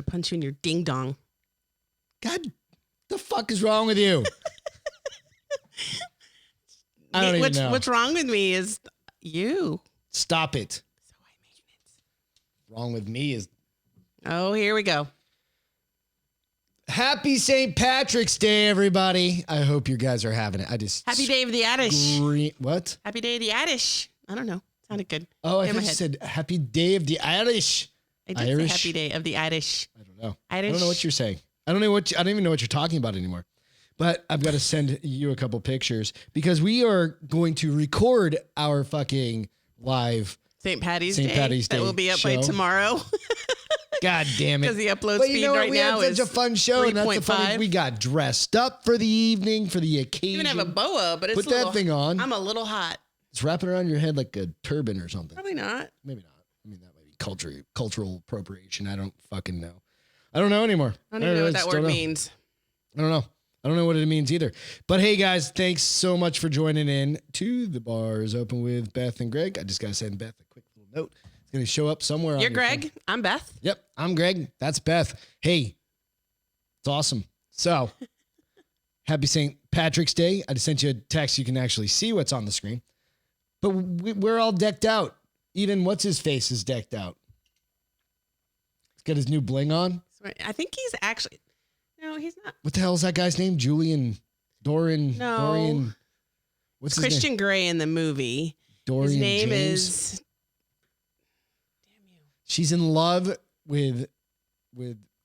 punch you in your ding dong. God, the fuck is wrong with you? I don't even know. What's wrong with me is you. Stop it. So high maintenance. Wrong with me is. Oh, here we go. Happy St. Patrick's Day, everybody. I hope you guys are having it. Happy Day of the Irish. What? Happy Day of the Irish. I don't know. Sounded good. Oh, I thought you said Happy Day of the Irish. I did say Happy Day of the Irish. I don't know. Irish. I don't know what you're saying. I don't even know what you're talking about anymore. But I've got to send you a couple pictures because we are going to record our fucking live St. Patty's Day. That will be up by tomorrow. God damn it. Because the upload speed right now is such a fun show. 3. And that's the funny. We got dressed up for the evening, for the occasion. You even have a boa, but it's Put that thing on. I'm a little hot. It's wrapping around your head like a turban or something. Probably not. Maybe not. I mean, that might be cultural appropriation. I don't fucking know. I don't know anymore. I don't even know what that word means. I don't know. I don't know what it means either. But hey, guys, thanks so much for joining in to The Bar is Open with Beth and Greg. I just got to send Beth a quick little note. It's going to show up somewhere. You're Greg. I'm Beth. Yep, I'm Greg. That's Beth. Hey, it's awesome. So, happy St. Patrick's Day. I just sent you a text. You can actually see what's on the screen. But we're all decked out. Even what's-his-face is decked out. He's got his new bling on. I think he's actually... No, he's not. What the hell is that guy's name? Dorian. What's his Christian name? Grey in the movie. Dorian His name James? is... Damn you. She's in love with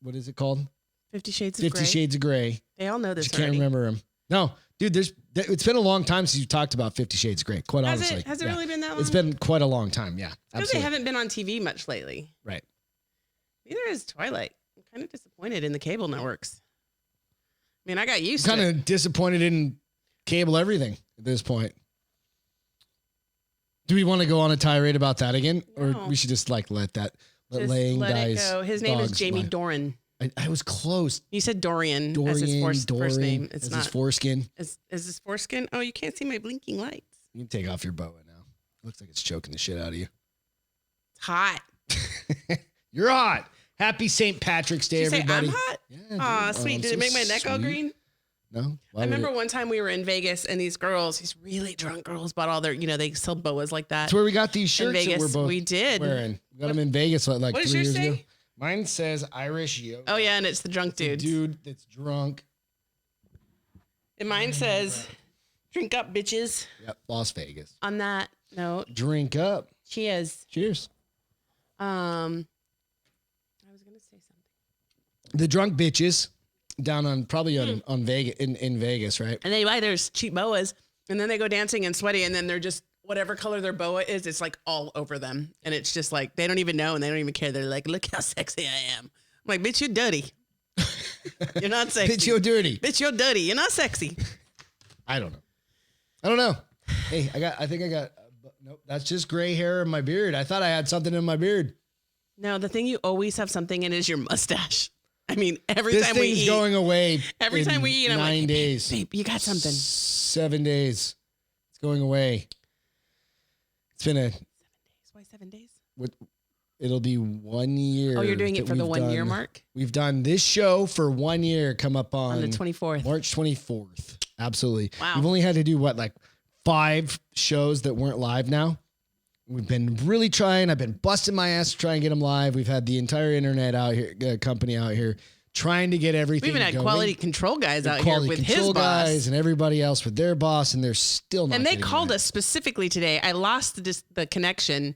what is it called? 50 Shades of Grey. 50 Shades of Grey. They all know this Just can't already. remember him. No, dude, it's been a long time since you talked about 50 Shades of Grey, quite honestly. Has it really been that long? It's been quite a long time, yeah. Because they haven't been on TV much lately. Right. Neither is Twilight. I'm kind of disappointed in the cable networks. I mean, I got used to it. Kind of disappointed in cable everything at this point. Do we want to go on a tirade about that again? No. Or we should just let laying Let guys. it go. His name is Jamie lie. Doran. I was close. You said Dorian as his first name. It's as not. his foreskin. Is his foreskin? Oh, you can't see my blinking lights. You can take off your boa now. Looks like it's choking the shit out of you. It's hot. You're hot. Happy St. Patrick's Day, Did you everybody. say I'm hot? Yeah. Aw, sweet. Did it make my neck all green? No. I remember one time we were in Vegas and these really drunk girls bought all their, they sell boas like that. That's where we got these shirts in Vegas. that we're both We did. wearing. We got them in Vegas like what 3 does years yours say? ago. Mine says Irish yoga. Oh, yeah, and it's the drunk dudes. Dude that's drunk. And mine says, drink up, bitches. Yep, Las Vegas. On that note. Drink up. Cheers. Cheers. I was going to say something. The drunk bitches down on probably on Vegas in Vegas, right? And they buy their cheap boas and then they go dancing and sweaty and then they're just whatever color their boa is, it's like all over them. And it's just like they don't even know and they don't even care. They're like, look how sexy I am. I'm like, bitch, you're dirty. You're not sexy. Bitch, you're dirty. Bitch, you're dirty. You're not sexy. I don't know. Hey, I think I got nope, that's just gray hair in my beard. I thought I had something in my beard. No, the thing you always have something in is your mustache. I mean, every this time we eat. This thing's going away. Every time we eat, I'm 9 like, days. Babe, you got something. 7 days. It's going away. It's been 7 days. Why 7 days? It'll be 1 year. Oh, you're doing it for the 1 year mark? We've done this show for 1 year. Come up on the 24th. March 24th. Absolutely. Wow. We've only had to do like 5 shows that weren't live now. We've been really trying. I've been busting my ass to try and get them live. We've had the entire internet out here, company out here, trying to get everything. We even had going. quality control guys out here with his boss. Guys and everybody else with their boss, and they're still not. And they called us specifically today. I lost the connection.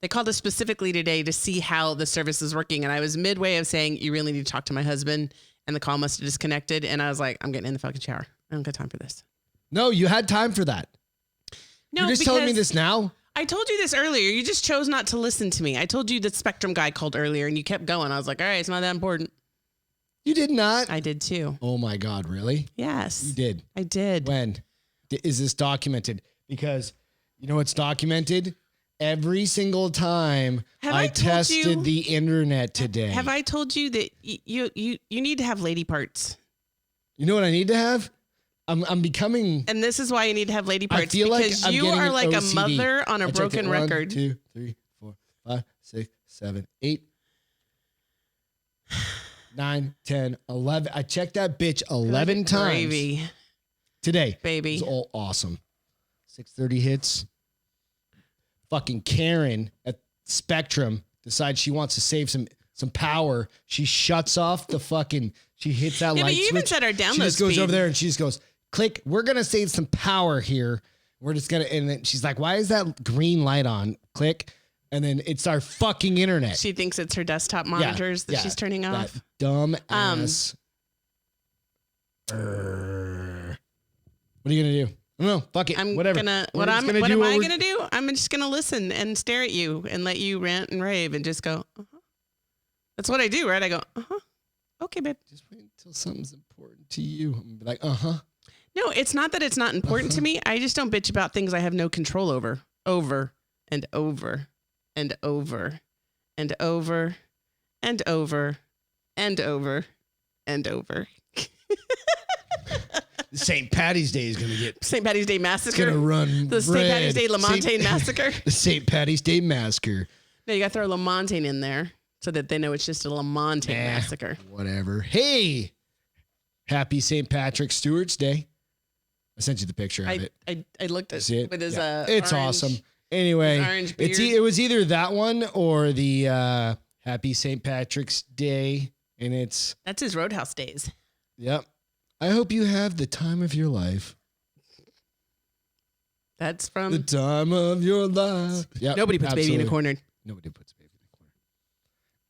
They called us specifically today to see how the service is working. And I was midway of saying, you really need to talk to my husband. And the call must have disconnected. And I was like, I'm getting in the fucking shower. I don't got time for this. No, you had time for that. No, you're just telling me this now? I told you this earlier. You just chose not to listen to me. I told you the Spectrum guy called earlier and you kept going. I was like, all right, it's not that important. You did not? I did too. Oh my God, really? Yes. You did? I did. When? Is this documented? Because you know what's documented? Every single time I tested the internet today. Have I told you that you need to have lady parts? You know what I need to have? I'm becoming. And this is why you need to have lady parts. I feel because like you are like OCD. a mother on a broken record. 1, 2, 3, 4, 5, 6, 7, 8. 9, 10, 11. I checked that bitch 11 times Gravy, today. baby. It was all awesome. 6:30 hits. Fucking Karen at Spectrum decides she wants to save some power. She shuts off the fucking. She hits that Yeah, light but you switch. even set our download She just goes speed. over there and she just goes, click. We're gonna save some power here. We're just gonna. And then she's like, "Why is that green light on?" Click. And then it's our fucking internet. She thinks it's her desktop monitors that she's turning that off. dumb ass. What are you gonna do? I don't know. Fuck it. I'm Whatever. gonna. We're What just am gonna I do gonna do? I'm just gonna listen and stare at you and let you rant and rave and just go. Uh-huh. That's what I do, right? I go. Okay, babe. Just wait until something's important to you. I'm gonna be like, No, it's not that it's not important to me. I just don't bitch about things I have no control over and over and over and over and over and over and over. St. Patty's Day is gonna get. St. Patty's Day Massacre. Gonna run The St. Patty's Day Lamontagne Massacre. The St. Patty's Day Massacre. No, you got to throw Lamontagne in there so that they know it's just a Lamontagne Massacre. Whatever. Hey, happy St. Patrick Stewart's Day. I sent you the picture of it. I looked at See it with his it's orange, awesome. Anyway, his orange beard. it was either that one or the Happy St. Patrick's Day, and it's That's his Roadhouse days. yep. I hope you have the time of your life. That's from The time of your life. Yep, Nobody puts baby in a absolutely. corner. Nobody puts baby in a corner.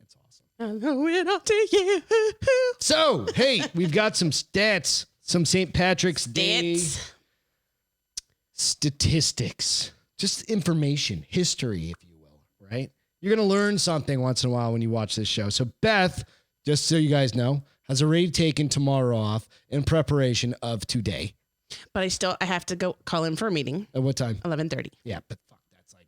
That's awesome. I owe it all to you. So, hey, we've got some stats, some St. Patrick's Day Stats. statistics, just information, history, if you will, right? You're going to learn something once in a while when you watch this show. So, Beth, just so you guys know, has already taken tomorrow off in preparation of today. But I have to go call in for a meeting. At what time? 11:30. Yeah, but fuck, that's like,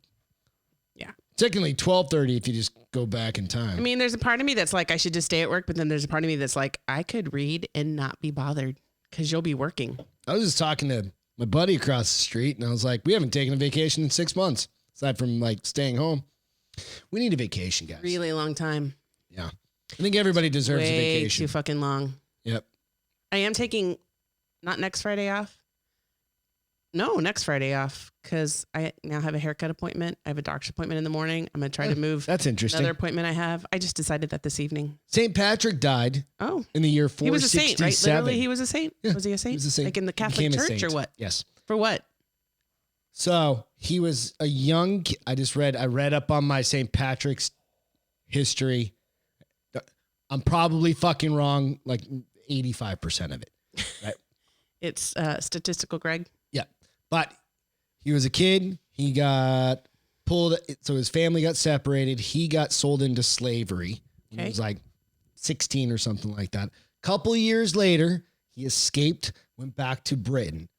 Yeah. technically 12:30 if you just go back in time. I mean, there's a part of me that's like, I should just stay at work. But then there's a part of me that's like, I could read and not be bothered because you'll be working. I was just talking to my buddy across the street, and I was like, we haven't taken a vacation in 6 months, aside from like staying home. We need a vacation, guys. Really long time. Yeah. I think everybody deserves a Way vacation. too fucking long. Yep. I am taking not next Friday off. No, next Friday off because I now have a haircut appointment. I have a doctor's appointment in the morning. I'm going to try to move That's interesting. another appointment I have. I just decided that this evening. St. Patrick died Oh, in the year he was a 467. saint, right? Literally, he was a saint. Yeah, Was he a saint? He was a saint. Like in the Catholic Became a Church or saint. what? Yes. For what? So he was a young. I read up on my St. Patrick's history. I'm probably fucking wrong, like 85% of it. Right. It's statistical, Greg. Yeah. But he was a kid. He got pulled. So his family got separated. He got sold into slavery. He Okay. was like 16 or something like that. Couple of years later, he escaped, went back to Britain,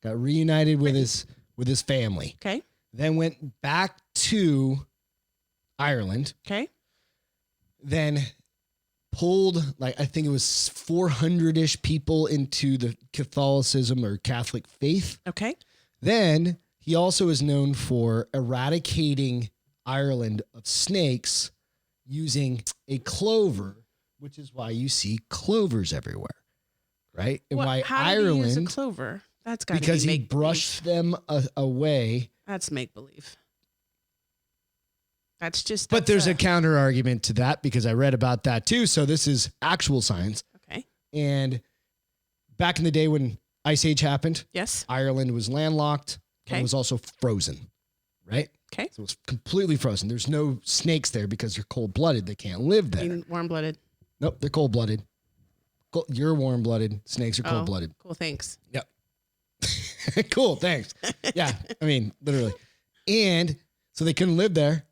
got reunited with his family. Okay. Then went back to Ireland. Okay. Then pulled, like, I think it was 400-ish people into the Catholicism or Catholic faith. Okay. Then he also is known for eradicating Ireland of snakes using a clover, which is why you see clovers everywhere, right? And why How did he use a Ireland, clover? That's got to be because he make-believe. brushed them away. That's make believe. That's just. But there's a that's counter argument to that because I read about that too. So this is actual science. okay. And back in the day when Ice Age happened, Yes. Ireland was landlocked and Okay. it was also frozen, right? Okay. So it's completely frozen. There's no snakes there because they're cold-blooded. They can't live there. Warm blooded. Nope, they're cold-blooded. You're warm-blooded. Snakes are cold-blooded. Cool. Thanks. Yep. Cool, thanks. Yeah, I mean, literally. And so they couldn't live there.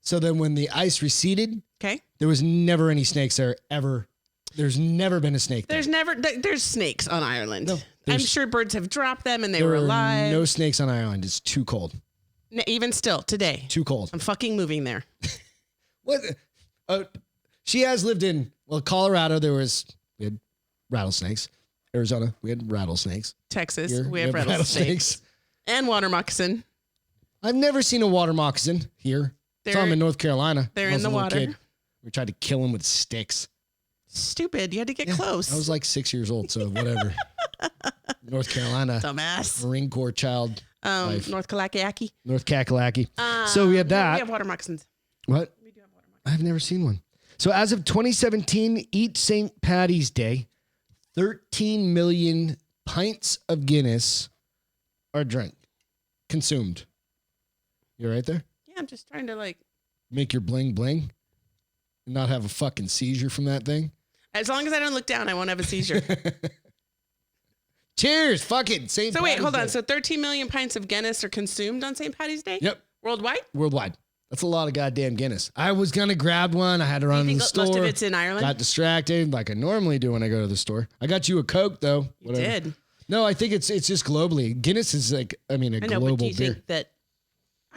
So then when the ice receded, Okay. there was never any snakes there ever. There's never been a snake there. There's snakes on Ireland. No, I'm there's- sure birds have dropped them and they There were are alive. no snakes on Ireland. It's too cold. Even still today, Too cold. I'm fucking moving there. What? She has lived in, Colorado. We had rattlesnakes. Arizona, we had rattlesnakes. Texas, Here, we have rattlesnakes and water moccasin. I've never seen a water moccasin here. Saw them in North Carolina. they're when I was in the a little water. kid. We tried to kill them with sticks. Stupid. You had to get close. I was like 6 years old, so whatever. North Carolina. Dumbass. Marine Corps child. Life. North Kakalaki. North Kakalaki. So we have that. We have water moccasins. What? We do have water moccasins. I've never seen one. So as of 2017, each St. Patty's Day, 13 million pints of Guinness are consumed. You right there? Yeah, I'm just trying to like. Make your bling bling and not have a fucking seizure from that thing. As long as I don't look down, I won't have a seizure. Cheers, fucking St. So Patty's wait, hold Day. on. So 13 million pints of Guinness are consumed on St. Patty's Day? Yep. Worldwide? Worldwide. That's a lot of goddamn Guinness. I was going to grab one. I had to run to the store. Most of it's in Ireland? Got distracted like I normally do when I go to the store. I got you a Coke, though. You did. No, I think it's just globally. Guinness is like, I know, global but do you beer. think that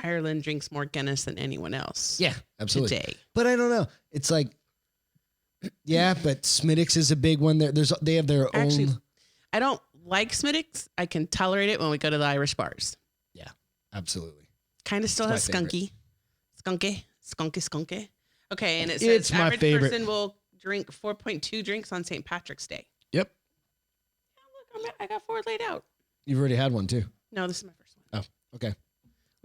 Ireland drinks more Guinness than anyone else? Yeah, absolutely. Today. But I don't know. It's like, yeah, but Smittix is a big one. They have their own. I don't like Smittix. I can tolerate it when we go to the Irish bars. Yeah, absolutely. Kind of still has my favorite. skunky. Okay, and it says It's my average favorite. person will drink 4.2 drinks on St. Patrick's Day. Yep. Oh, look, I got 4 laid out. You've already had one too. No, this is my first one. Oh, okay.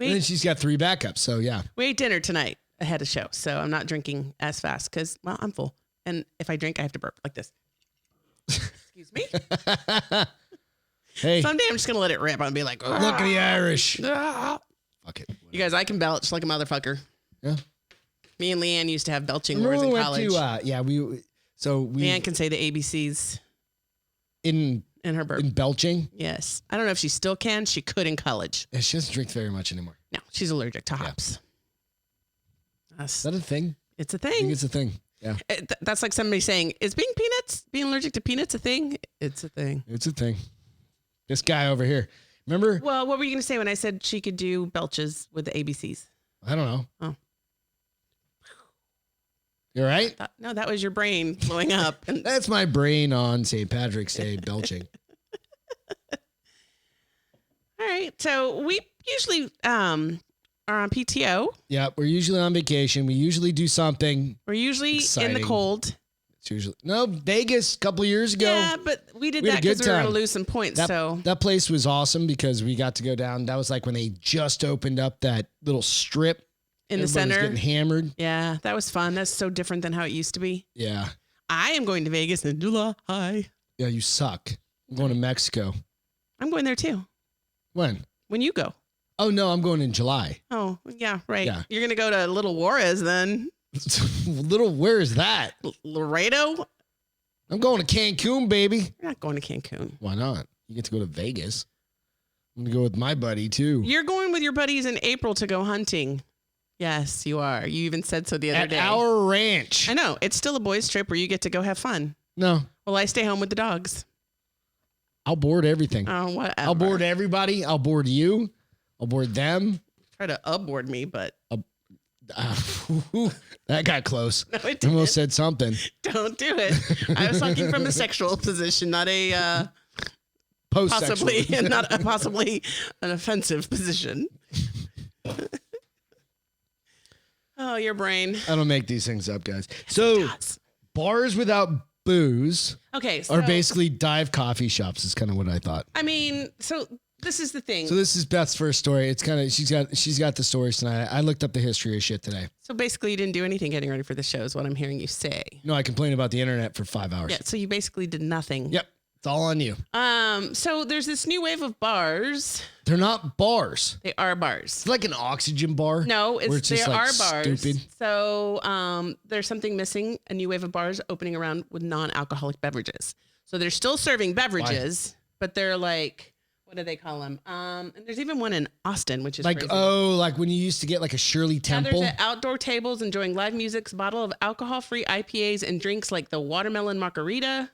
We And then ate, she's got 3 backups. So yeah. we ate dinner tonight ahead of show, so I'm not drinking as fast because, well, I'm full. And if I drink, I have to burp like this. Excuse me. Hey, Someday I'm just going to let it rip and be like, look at the Irish. "Ah." Fuck it. You guys, I can belch like a motherfucker. Yeah. Me and Leanne used to have belching Remember wars when in we went college. we Leanne can say the ABCs in in her burp. belching. Yes. I don't know if she still can. She could in college. Yeah, she doesn't drink very much anymore. No, she's allergic to hops. Is that a thing? It's a I think thing. it's a thing. Yeah, That's like somebody saying, is being allergic to peanuts a thing? It's a thing. it's a thing. This guy over here. Remember? Well, what were you going to say when I said she could do belches with the ABCs? I don't know. Oh. You all right? No, that was your brain blowing up. And That's my brain on St. Patrick's Day belching. all right. So we usually are on PTO. Yeah, we're usually on vacation. We usually do something. We're usually in Exciting. the cold. It's usually Vegas a couple of years ago. Yeah, but we did We had that a good because we were going time. to lose some points. That place was awesome because we got to go down. That was like when they just opened up that little strip in the Everybody was center. getting hammered. Yeah, that was fun. That's so different than how it used to be. Yeah. I am going to Vegas in July. Yeah, you suck. I'm going to Mexico. I'm going there too. When? When you go. Oh, no, I'm going in July. Oh, yeah, right. Yeah. You're going to go to Little Juarez then. Where is that? Laredo? I'm going to Cancun, baby. You're not going to Cancun. Why not? You get to go to Vegas. I'm going to go with my buddy, too. You're going with your buddies in April to go hunting. Yes, you are. You even said so the other At day. our ranch. I know. It's still a boys' trip where you get to go have fun. No, Well, I stay home with the dogs. I'll board everything. Oh, whatever. I'll board everybody. I'll board you. I'll board them. Try to upboard me, but That got close. no, it I almost didn't. said something. Don't do it. I was talking from a sexual position, not a Post-sexual. possibly an offensive position. Oh, your brain. I don't make these things up, guys. So Does. bars without booze Okay, so are basically dive coffee shops is kind of what I thought. I mean, so this is the thing. So this is Beth's first story. It's kind of she's got the stories tonight. I looked up the history of shit today. So basically, you didn't do anything getting ready for the show, is what I'm hearing you say. No, I complained about the internet for 5 hours. Yeah, so you basically did nothing. Yep. It's all on you. So there's this new wave of bars. They're not bars. They are bars. It's like an oxygen bar. No, where they just, are like, bars. stupid. So there's something missing. A new wave of bars opening around with non-alcoholic beverages. So they're still serving beverages, but they're like, what do they call them? And there's even one in Austin, which is Like, crazy. like when you used to get like a Shirley Now Temple. there's at outdoor tables enjoying live music, bottle of alcohol-free IPAs, and drinks like the watermelon margarita,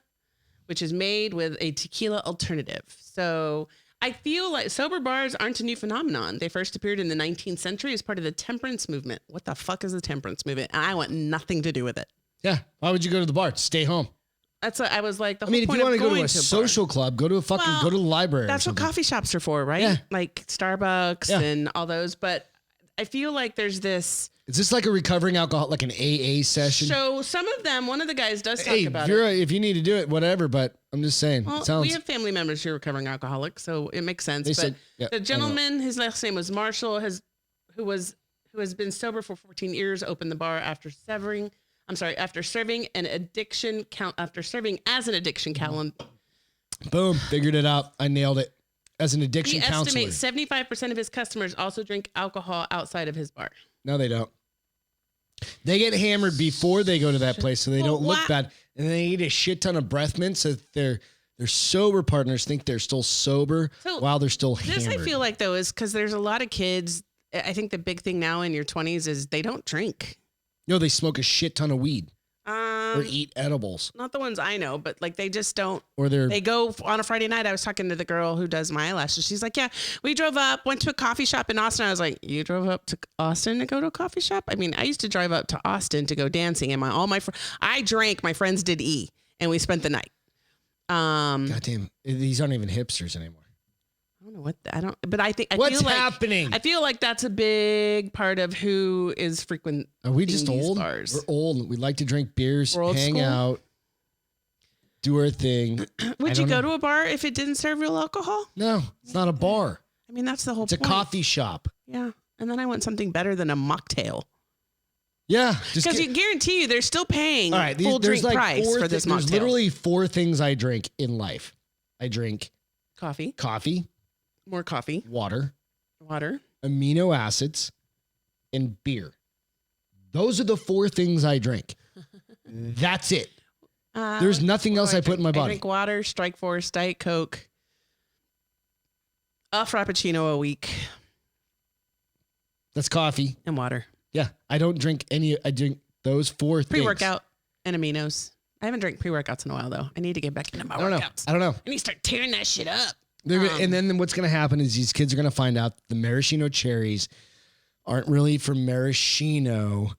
which is made with a tequila alternative. So I feel like sober bars aren't a new phenomenon. They first appeared in the 19th century as part of the temperance movement. What the fuck is the temperance movement? And I want nothing to do with it. Yeah. Why would you go to the bar? Stay home. That's what I was like. The I whole mean, if point you want of to go to going a to bar. social club, go to a fucking Well, go to the library. That's or what something. coffee shops are for, right? Yeah. Like Starbucks Yeah. and all those. But I feel like there's this. Is this like a recovering alcohol, like an AA session? So some of them, one of the guys does talk about If you need to do it, whatever. But I'm just saying. Well, we have family members who are recovering alcoholics, so it makes sense. The gentleman, his last name was Marshall, who has been sober for 14 years, opened the bar after serving an addiction counselor. Boom, figured it out. I nailed it. As an addiction counselor. He estimates 75% of his customers also drink alcohol outside of his bar. No, they don't. They get hammered before they go to that place, so they don't look bad. And they eat a shit ton of breath mints, so their sober partners think they're still sober while they're still hammered. This I feel like, though, is because there's a lot of kids. I think the big thing now in your 20s is they don't drink. No, they smoke a shit ton of weed. Or eat edibles. Not the ones I know, but like they just don't. Or they go on a Friday night. I was talking to the girl who does my eyelashes. She's like, yeah, we drove up, went to a coffee shop in Austin. I was like, you drove up to Austin to go to a coffee shop? I mean, I used to drive up to Austin to go dancing, and I drank. My friends did and we spent the night. Goddamn, these aren't even hipsters anymore. I don't know but I think what's happening? I feel like that's a big part of who is frequent. Are we just old? Bars. We're old. We like to drink beers, hang out, do our thing. Would you go to a bar if it didn't serve real alcohol? No, it's not a bar. I mean, that's the whole point. It's a coffee shop. Yeah. And then I want something better than a mocktail. Yeah. Because you guarantee you they're still paying full drink price for this mocktail. There's literally 4 things I drink in life. I drink coffee. More coffee. Water. Amino acids. And beer. Those are the 4 things I drink. That's it. There's nothing else I put in my body. I drink water, Strike Force, Diet Coke, a Frappuccino a week. That's coffee. And water. Yeah. I don't drink any. I drink those 4 things. Pre-workout and aminos. I haven't drank pre-workouts in a while, though. I need to get back into my workouts. I don't know. I need to start tearing that shit up. And then what's going to happen is these kids are going to find out the maraschino cherries aren't really from maraschino,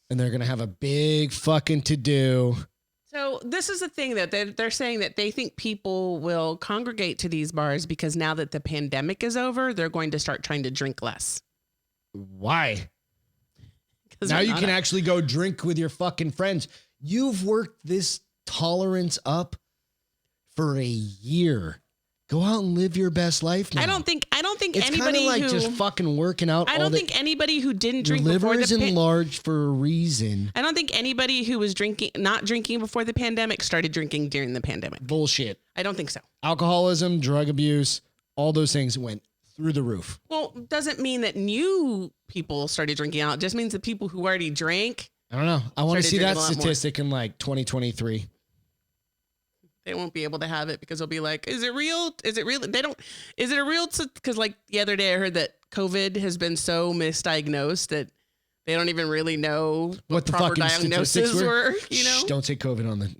and they're going to have a big fucking to-do. So this is the thing that they're saying that they think people will congregate to these bars because now that the pandemic is over, they're going to start trying to drink less. Why? Now you can actually go drink with your fucking friends. You've worked this tolerance up for a year. Go out and live your best life now. I don't think it's anybody kind of like just fucking working out. I don't think anybody who didn't drink your before liver is enlarged for a reason. I don't think anybody who was not drinking before the pandemic started drinking during the pandemic. Bullshit. I don't think so. Alcoholism, drug abuse, all those things went through the roof. Well, doesn't mean that new people started drinking out. It just means that people who already drank. I don't know. I want to see that statistic in like 2023. They won't be able to have it because they'll be like, is it real? Is it real? Is it a real? Because like the other day I heard that COVID has been so misdiagnosed that they don't even really know what the proper diagnoses were. You know, don't say COVID on the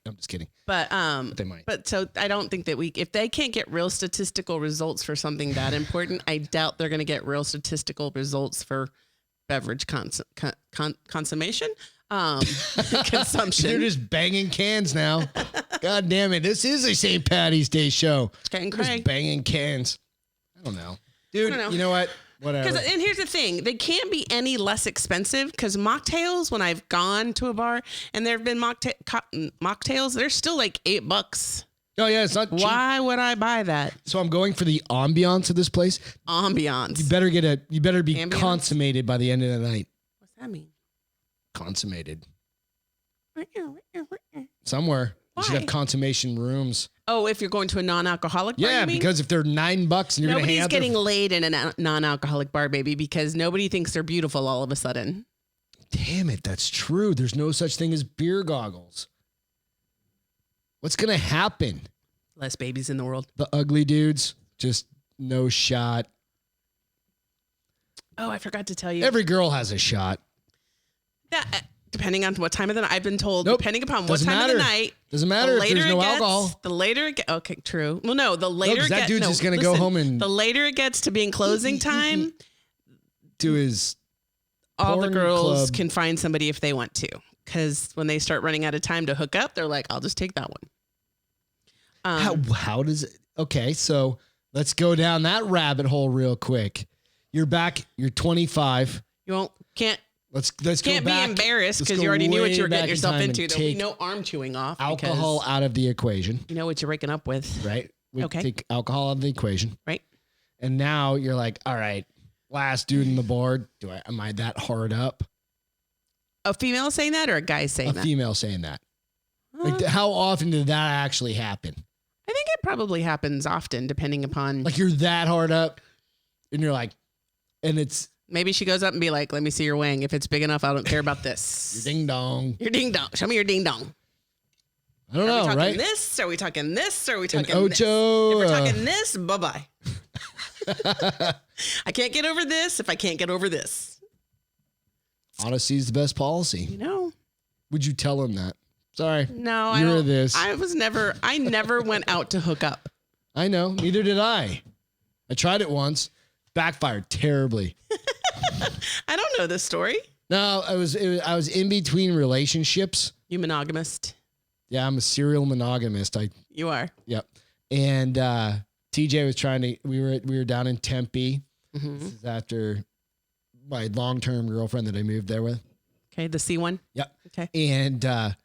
I'm just kidding. But they might. But so I don't think that if they can't get real statistical results for something that important, I doubt they're going to get real statistical results for beverage consummation. Consumption. They're just banging cans now. God damn it. This is a St. Patty's Day show. Just banging cans. I don't know. Dude, you know what? Whatever. And here's the thing. They can't be any less expensive because mocktails, when I've gone to a bar and there have been mocktails, they're still like $8. Oh, yeah. It's not cheap. Why would I buy that? So I'm going for the ambiance of this place. Ambiance. You better be consummated by the end of the night. What's that mean? Consummated. Somewhere. Why? You should have consummation rooms. Oh, if you're going to a non-alcoholic bar, yeah, because if they're $9 and you're going to hang out there. Nobody's getting laid in a non-alcoholic bar, baby, because nobody thinks they're beautiful all of a sudden. Damn it, that's true. There's no such thing as beer goggles. What's going to happen? Less babies in the world. The ugly dudes, just no shot. Oh, I forgot to tell you. Every girl has a shot. Depending on what time of the night, I've been told, depending upon what time of the night. Doesn't matter if there's no alcohol. The later it gets, okay, true. Well, no, the later it gets. That dude's just going to go home and. The later it gets to being closing time. To his. All the girls can find somebody if they want to. Because when they start running out of time to hook up, they're like, I'll just take that one. How does it? Okay, so let's go down that rabbit hole real quick. You're back. You're 25. You won't, Let's can't go back. be embarrassed Let's because go you already knew what way you were back getting in yourself time into. and There'll be take no arm chewing off. alcohol out of the equation. You know what you're waking up with. Right? We Okay. take alcohol out of the equation. Right. And now you're like, all right, last dude on the board. Am I that hard up? A female saying that or a guy saying A that? female saying that. Like, how often did that actually happen? I think it probably happens often, depending upon. Like, you're that hard up, and you're like, and it's Maybe she goes up and be like, "Let me see your wang. If it's big enough, I don't care about your this." ding dong. Your ding dong. Show me your ding dong. I don't Are we know, talking right? this? Are we talking this? Are we An talking this? ocho. If we're talking this, bye bye. I can't get over this if I can't get over this. Honesty is the best policy. You know? Would you tell him that? Sorry. No, I You're don't. this. I never went out to hook up. I know. Neither did I. I tried it once. Backfired terribly. I don't know this story. No, I was in between relationships. You monogamist. Yeah, I'm a serial monogamist. You are. Yep. And TJ was trying to. We were down in Tempe. Mm-hmm. This is after my long-term girlfriend that I moved there with. Okay, the C one. Yep. Okay. And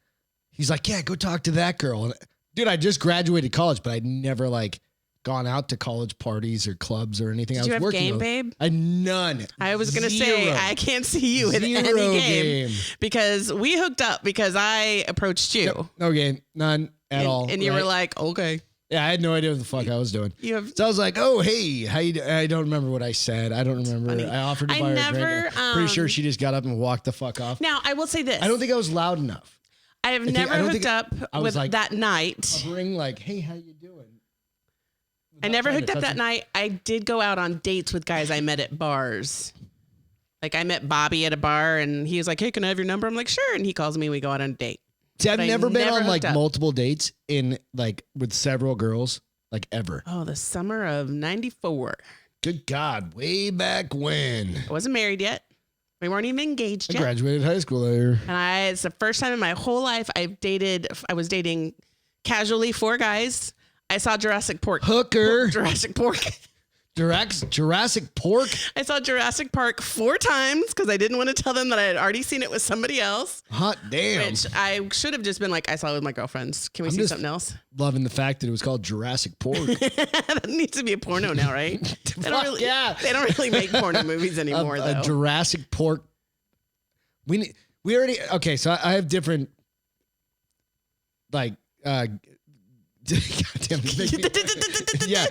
he's like, "Yeah, go talk to that girl." And dude, I just graduated college, but I'd never like gone out to college parties or clubs or anything. Did I was you have working game, with- babe? I none. I was gonna say Zero. I can't see you in Zero any game, game. because we hooked up because I approached you. Yep, no game, none at all. And you right? were like, okay. Yeah, I had no idea what the fuck I was doing. You have. So I was like, "Oh, hey, how you doing?" I don't remember what I said. I don't remember. funny. I offered to I buy her a never, drink. Pretty sure she just got up and walked the fuck off. Now I will say this. I don't think I was loud enough. I have think- never I don't hooked think up I was with like- that night. Hovering like, "Hey, how you doing?" I Without never trying to hooked up touch that him. night. I did go out on dates with guys I met at bars. Like I met Bobby at a bar and he was like, "Hey, can I have your number?" I'm like, "Sure." And he calls me and we go out on a date. See, I've But I never been never on like hooked up. multiple dates in like with several girls, like ever. Oh, the summer of 94. Good God, way back when I wasn't married yet. We weren't even engaged I yet. graduated high school there. And it's the first time in my whole life I was dating casually 4 guys. I saw Jurassic Park. Hooker, Jurassic Park. Jurassic Pork, I saw Jurassic Park 4 times because I didn't want to tell them that I had already seen it with somebody else. hot damn. Which I should have just been like, I saw it with my girlfriends. Can we see just- something else? Loving the fact that it was called Jurassic Pork. That needs to be a porno now, right? They don't Fuck really, yeah. They don't really make porno movies anymore, a though. Jurassic Pork. We already okay. So I have different like God damn it, yeah,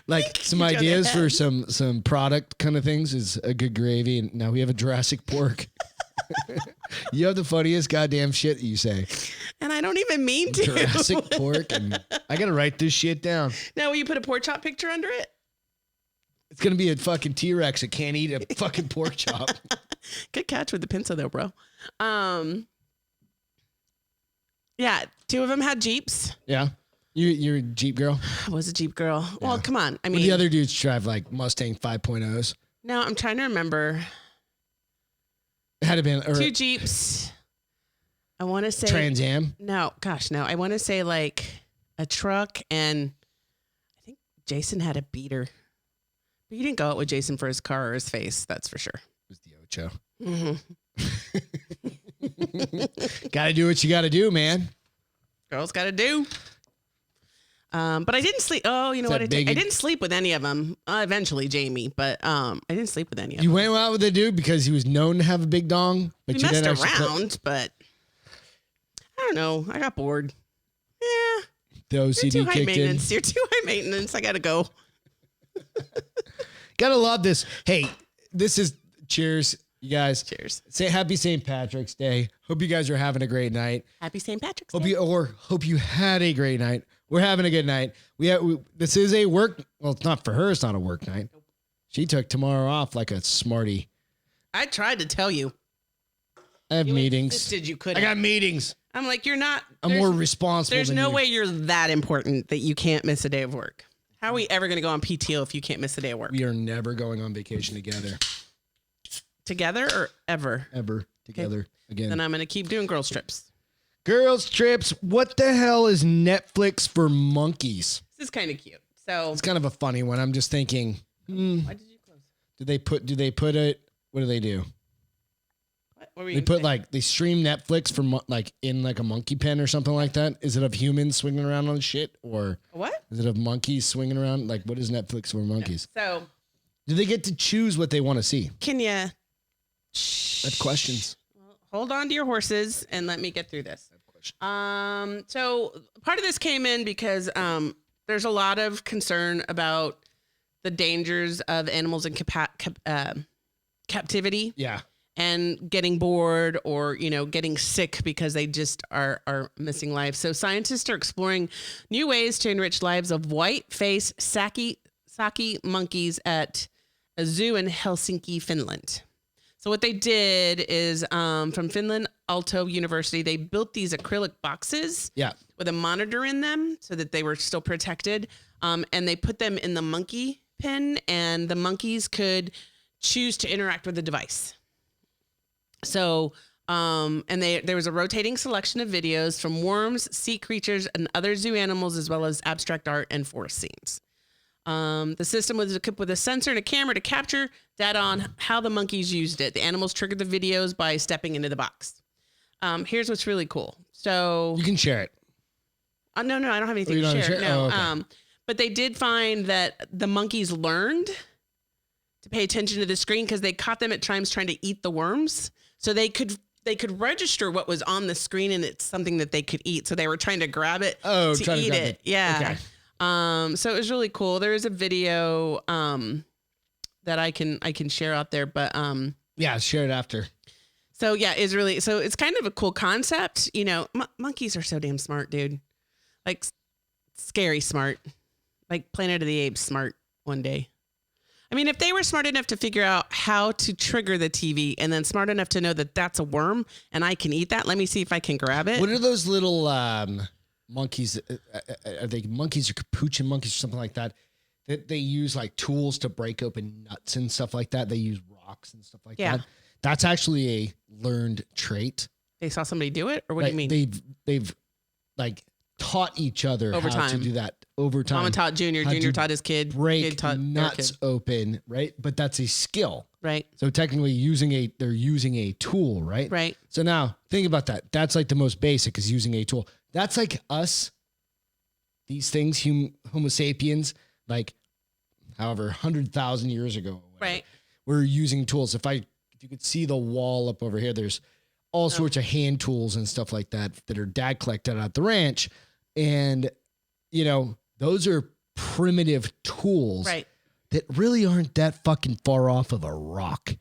like some Each other ideas for head. some product kind of things is a good gravy, and now we have a Jurassic Pork. You have the funniest goddamn shit that you say. And I don't even mean to. Jurassic Pork, and I gotta write this shit down. Now, will you put a pork chop picture under it? It's gonna be a fucking T-Rex that can't eat a fucking pork chop. Good catch with the pincer, though, bro. Yeah, 2 of them had Jeeps. Yeah, you're a Jeep girl. I was a Jeep girl. Well, come on. I But mean, the other dudes drive like Mustang 5.0s. no, I'm trying to remember. It had to been or 2 Jeeps. I want to say Trans Am. No, gosh, no. I want to say like a truck, and I think Jason had a beater. But you didn't go out with Jason for his car or his face, that's for sure. It was the Ocho. Mm-hmm. Got to do what you got to do, man. Girls got to do. But I didn't sleep. Oh, you know Is what? that I big? didn't sleep with any of them. Eventually, Jamie, but I didn't sleep with any of You them. went out with a dude because he was known to have a big dong, but We you messed didn't actually around, but I don't know. I got bored. Yeah, the you're OCD too high kicked in. maintenance. You're too high maintenance. I gotta go. Gotta love this. Hey, this is cheers, you guys. Cheers. Say happy St. Patrick's Day. Hope you guys are having a great night. Happy St. Patrick's Hope Day. hope you had a great night. We're having a good night. This is a work. Well, it's not for her. It's not a work night. She took tomorrow off like a smarty. I tried to tell you. I have You meetings. insisted you I couldn't. got meetings. I'm like, you're not. I'm more responsible. There's than no you. way you're that important that you can't miss a day of work. How are we ever going to go on PTO if you can't miss a day of work? We are never going on vacation together. Together or ever? Ever together again. Then I'm going to keep doing girls trips. Girls trips. What the hell is Netflix for monkeys? This is kind of cute. So It's kind of a funny one. I'm just thinking. why did you close? Do they put it? What do they do? What were you They gonna put say? like they stream Netflix from like in like a monkey pen or something like that. Is it of humans swinging around on shit, or What? is it of monkeys swinging around? Like, what is Netflix for monkeys? So Do they get to choose what they want to see? can you? I have questions. Hold on to your horses and let me get through this. So part of this came in because there's a lot of concern about the dangers of animals in captivity Yeah. and getting bored or, getting sick because they just are missing life. So scientists are exploring new ways to enrich lives of white-faced saki monkeys at a zoo in Helsinki, Finland. So what they did is from Finland Aalto University, they built these acrylic boxes with a monitor in them so that they were still protected. And they put them in the monkey pen, and the monkeys could choose to interact with the device. So, there was a rotating selection of videos from worms, sea creatures, and other zoo animals, as well as abstract art and forest scenes. The system was equipped with a sensor and a camera to capture data on how the monkeys used it. The animals triggered the videos by stepping into the box. Here's what's really cool. So You can share it. no, I don't have anything you to don't share. share? No, Oh, okay. but they did find that the monkeys learned to pay attention to the screen because they caught them at times trying to eat the worms. So they could register what was on the screen and it's something that they could eat. So they were trying to grab it to trying to eat grab it. Yeah. Okay. So it was really cool. There is a video that I can share out there, but Yeah, share it after. so yeah, it's kind of a cool concept. Monkeys are so damn smart, dude. Like scary smart. Like Planet of the Apes smart one day. I mean, if they were smart enough to figure out how to trigger the TV and then smart enough to know that that's a worm and I can eat that, let me see if I can grab it. What are those little monkeys? Are they monkeys or capuchin monkeys or something like that? That they use like tools to break open nuts and stuff like that. They use rocks and stuff like that. That's actually a learned trait. They saw somebody do it, or what do you mean? They've like taught each other Over how to time. do that over time. Mama taught Junior. How Junior to taught his kid. break Kid taught their nuts kid. open, right? But that's a skill. Right. So technically they're using a tool, right? Right. So now think about that. That's like the most basic is using a tool. That's like us, these things, Homo sapiens, like however, 100,000 years ago. Or whatever, Right. we're using tools. If you could see the wall up over here, there's all sorts of hand tools and stuff like that are dad collected at the ranch. And, those are primitive tools Right. that really aren't that fucking far off of a rock.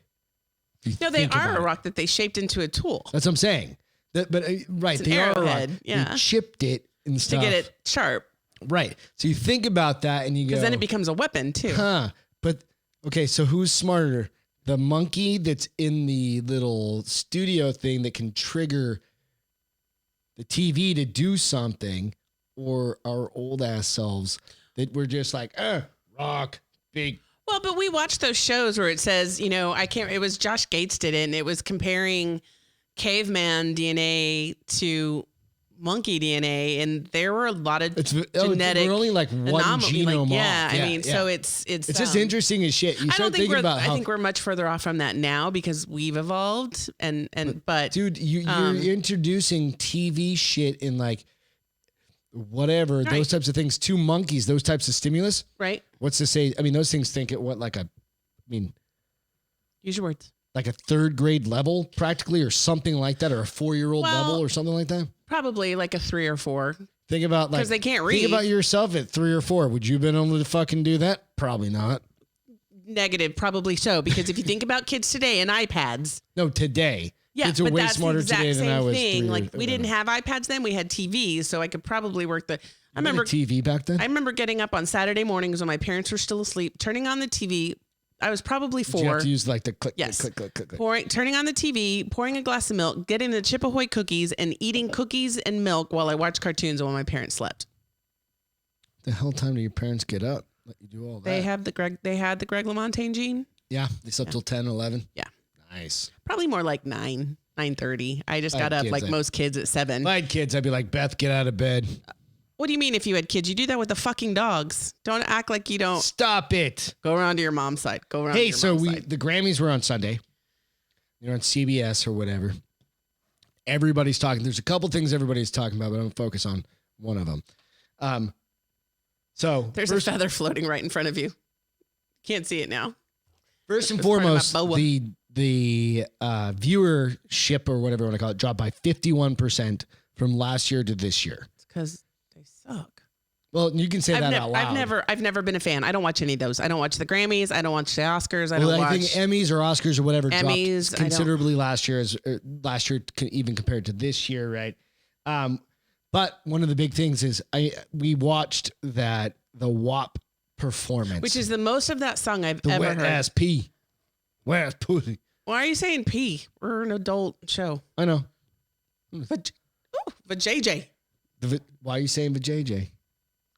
If you No, they think are about a it. rock that they shaped into a tool That's what I'm saying. Right, an they are a rock. arrowhead, yeah. They chipped it and to stuff. get it sharp, Right. So you think about that and you go, because then it becomes a weapon too. huh. But okay, so who's smarter? The monkey that's in the little studio thing that can trigger the TV to do something, or our old ass selves that we're just like, rock, big. Well, but we watched those shows where it says, it was Josh Gates did it, and it was comparing caveman DNA to monkey DNA, and there were a lot of genetic we're only like one anomaly. genome Off. off. So it's just interesting as shit. You I start don't think thinking about I how, think we're much further off from that now because we've evolved but dude, you're introducing TV shit in like whatever, Right. those types of things to monkeys, those types of stimulus. right. What's to say? I mean, those things think at what, Use your words. like a third grade level practically or something like that, or a 4-year-old Well, level or something like that. Probably like a 3 or 4. Think about like, 'Cause they can't Think read. about yourself at 3 or 4. Would you have been able to fucking do that? Probably not. Negative, probably so, because if you think about kids today and iPads, No, today. yeah, Kids are but way that's smarter the exact today same than I was. thing. 3 Like or we didn't whatever. have iPads then; we had TVs, so I could probably work the. I You had a remember TV back then. I remember getting up on Saturday mornings when my parents were still asleep, turning on the TV. I was probably Did you have 4. to use like the click, Yes. click, click, click, click. Turning on the TV, pouring a glass of milk, getting the Chip Ahoy cookies, and eating cookies and milk while I watched cartoons while my parents slept. The hell time do your parents get up? Let you do all that. They had the Greg LaMontagne gene. Yeah, they slept till 10, 11. Yeah. Nice. Probably more like 9:30. I just I got had up kids like that- most kids at 7. If I had kids, I'd be like, Beth, get out of bed. What do you mean if you had kids? You do that with the fucking dogs. Don't act like you don't. Stop it. Go around to your mom's side. Go around Hey, to your so mom's side. the Grammys were on Sunday. They're on CBS or whatever. Everybody's talking. There's a couple things everybody's talking about, but I'm going to focus on one of them. So there's a feather floating right in front of you. Can't see it now. First and It's part of my foremost, boa. the viewership or whatever you want to call it dropped by 51% from last year to this year. It's because they suck. Well, you can say that out loud. I've never been a fan. I don't watch any of those. I don't watch the Grammys. I don't watch the Oscars. I think Emmys or Oscars or whatever Emmys, dropped considerably last year, even compared to this year, right? But one of the big things is we watched the WAP performance, which is the most of that song I've ever wet heard. ass P, wet ass pussy. Why are you saying P? We're an adult show. I know. But JJ. Why are you saying the JJ?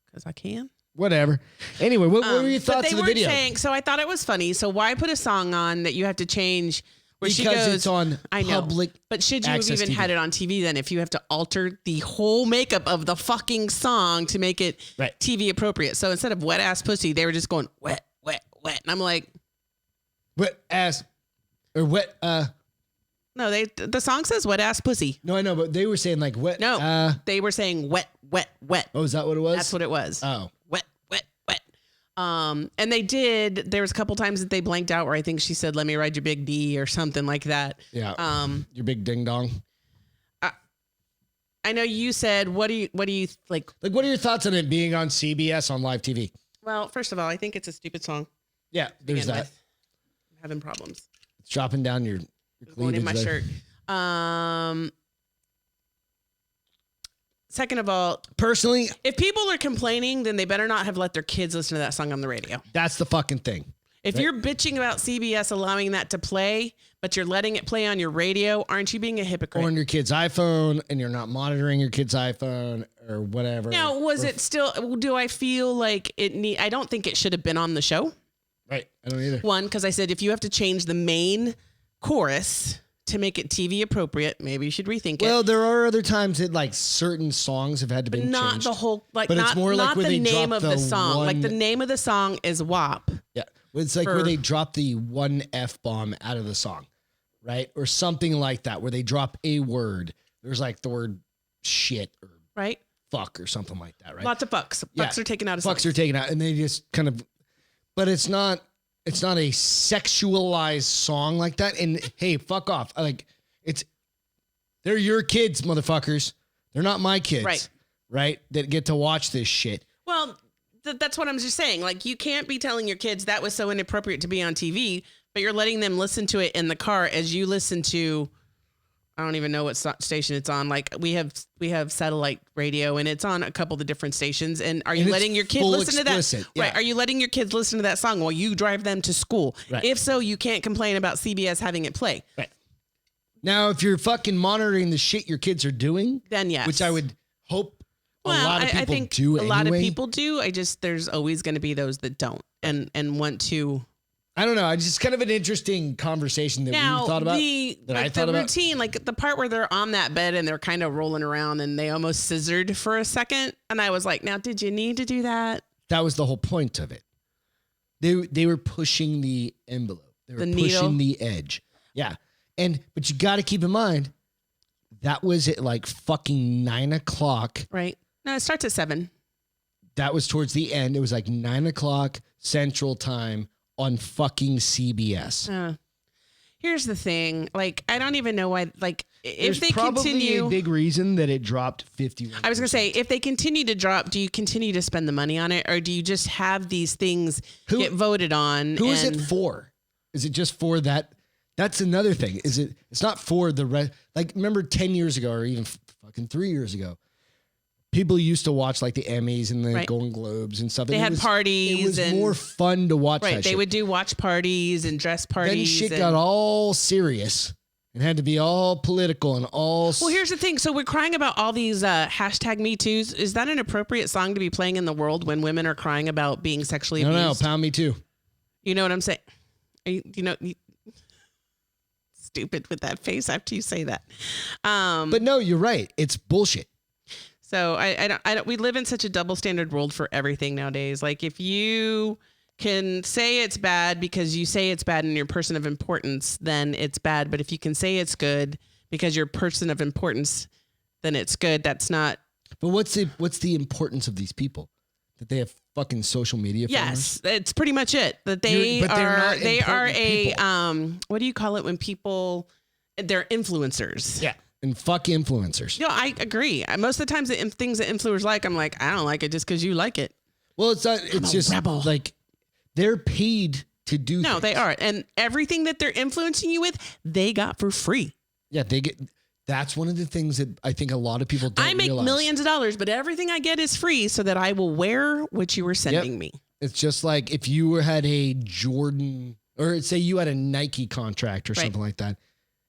Because I can. Whatever. Anyway, what were your thoughts of the video? So I thought it was funny. So why put a song on that you have to change where because she goes? It's on public. But should you have even TV. had it on TV then if you have to alter the whole makeup of the fucking song to make it TV appropriate? So instead of wet ass pussy, they were just going wet, wet, wet. And I'm like, wet ass or wet. No, the song says wet ass pussy. No, I know, but they were saying like wet. No, they were saying wet, wet, wet. Oh, is that what it was? That's what it was. Oh. Wet, wet, wet. And they did, there was a couple times that they blanked out where I think she said, let me ride your big D or something like that. Yeah. Your big ding dong. I know you said, what do you like? Like, what are your thoughts on it being on CBS on live TV? Well, first of all, I think it's a stupid song. Yeah, there's that. I'm having problems. It's dropping down your going in my there. shirt. Second of all, personally, if people are complaining, then they better not have let their kids listen to that song on the radio. That's the fucking thing. If you're bitching about CBS allowing that to play, but you're letting it play on your radio, aren't you being a hypocrite? Or on your kid's iPhone, and you're not monitoring your kid's iPhone or whatever. Now, it still? Do I feel like it? I don't think it should have been on the show. Right, I don't either. One, because I said if you have to change the main chorus to make it TV appropriate, maybe you should rethink it. Well, there are other times that like certain songs have had to be changed. Not the whole, like, but it's more like where the they name drop of the song. Like the name of the song is WAP. Yeah, it's like where they drop the one F-bomb out of the song, right? Or something like that, where they drop a word. There's like the word shit or fuck or something like that, right? Lots of fucks. Fucks are taken out of songs. Fucks are taken out, and they just kind of, but it's not a sexualized song like that. And hey, fuck off. They're your kids, motherfuckers. They're not my kids, right? That get to watch this shit. Well, that's what I'm just saying. Like, you can't be telling your kids that was so inappropriate to be on TV, but you're letting them listen to it in the car as you listen to, I don't even know what station it's on. Like, we have satellite radio, and it's on a couple of the different stations. And are you letting your kids listen to that? Yeah. Right. Are you letting your kids listen to that song while you drive them to school? Right. If so, you can't complain about CBS having it play. Right. Now, if you're fucking monitoring the shit your kids are doing, then yes. Which I would hope a lot of people think do a anyway. lot of people do. There's always going to be those that don't and want to. I don't know. It's just kind of an interesting conversation that we thought about. The routine, like the part where they're on that bed and they're kind of rolling around and they almost scissored for a second. And I was like, now, did you need to do that? That was the whole point of it. They were pushing the envelope. They were pushing the edge. Yeah. But you got to keep in mind, that was at like fucking 9:00. Right. No, it starts at 7. That was towards the end. It was like 9:00 Central Time on fucking CBS. Here's the thing. Like, I don't even know why, like, if they probably continue. A big reason that it dropped 51%. I was going to say, if they continue to drop, do you continue to spend the money on it? Or do you just have these things get voted on? Who is it for? Is it just for that? That's another thing. It's not for the rest. Like, remember 10 years ago or even fucking 3 years ago, people used to watch like the Emmys and the Golden Globes and stuff. They had parties. It was more fun to watch that shit. They would do watch parties and dress parties. Then shit got all serious and had to be all political and all. Well, here's the thing. So we're crying about all these hashtag Me Too's. Is that an appropriate song to be playing in the world when women are crying about being sexually abused? No, pound me too. You know what I'm saying? Stupid with that face after you say that. But no, you're right. It's bullshit. So I don't, we live in such a double standard world for everything nowadays. Like if you can say it's bad because you say it's bad and you're a person of importance, then it's bad. But if you can say it's good because you're a person of importance, then it's good. That's not. But what's the importance of these people? That they have fucking social media followers? Yes, it's pretty much it. That they are a people. what do you call it when people, they're influencers. Yeah. And fuck influencers. No, I agree. Most of the times the things that influencers like, I'm like, I don't like it just because you like it. Well, it's not. It's just rebel. like they're paid to do. No, things. they are, and everything that they're influencing you with, they got for free. Yeah, they get. That's one of the things that I think a lot of people don't I make realize. millions of dollars, but everything I get is free, so that I will wear what you were sending me. It's just like if you had a Jordan, or say you had a Nike contract or something like that,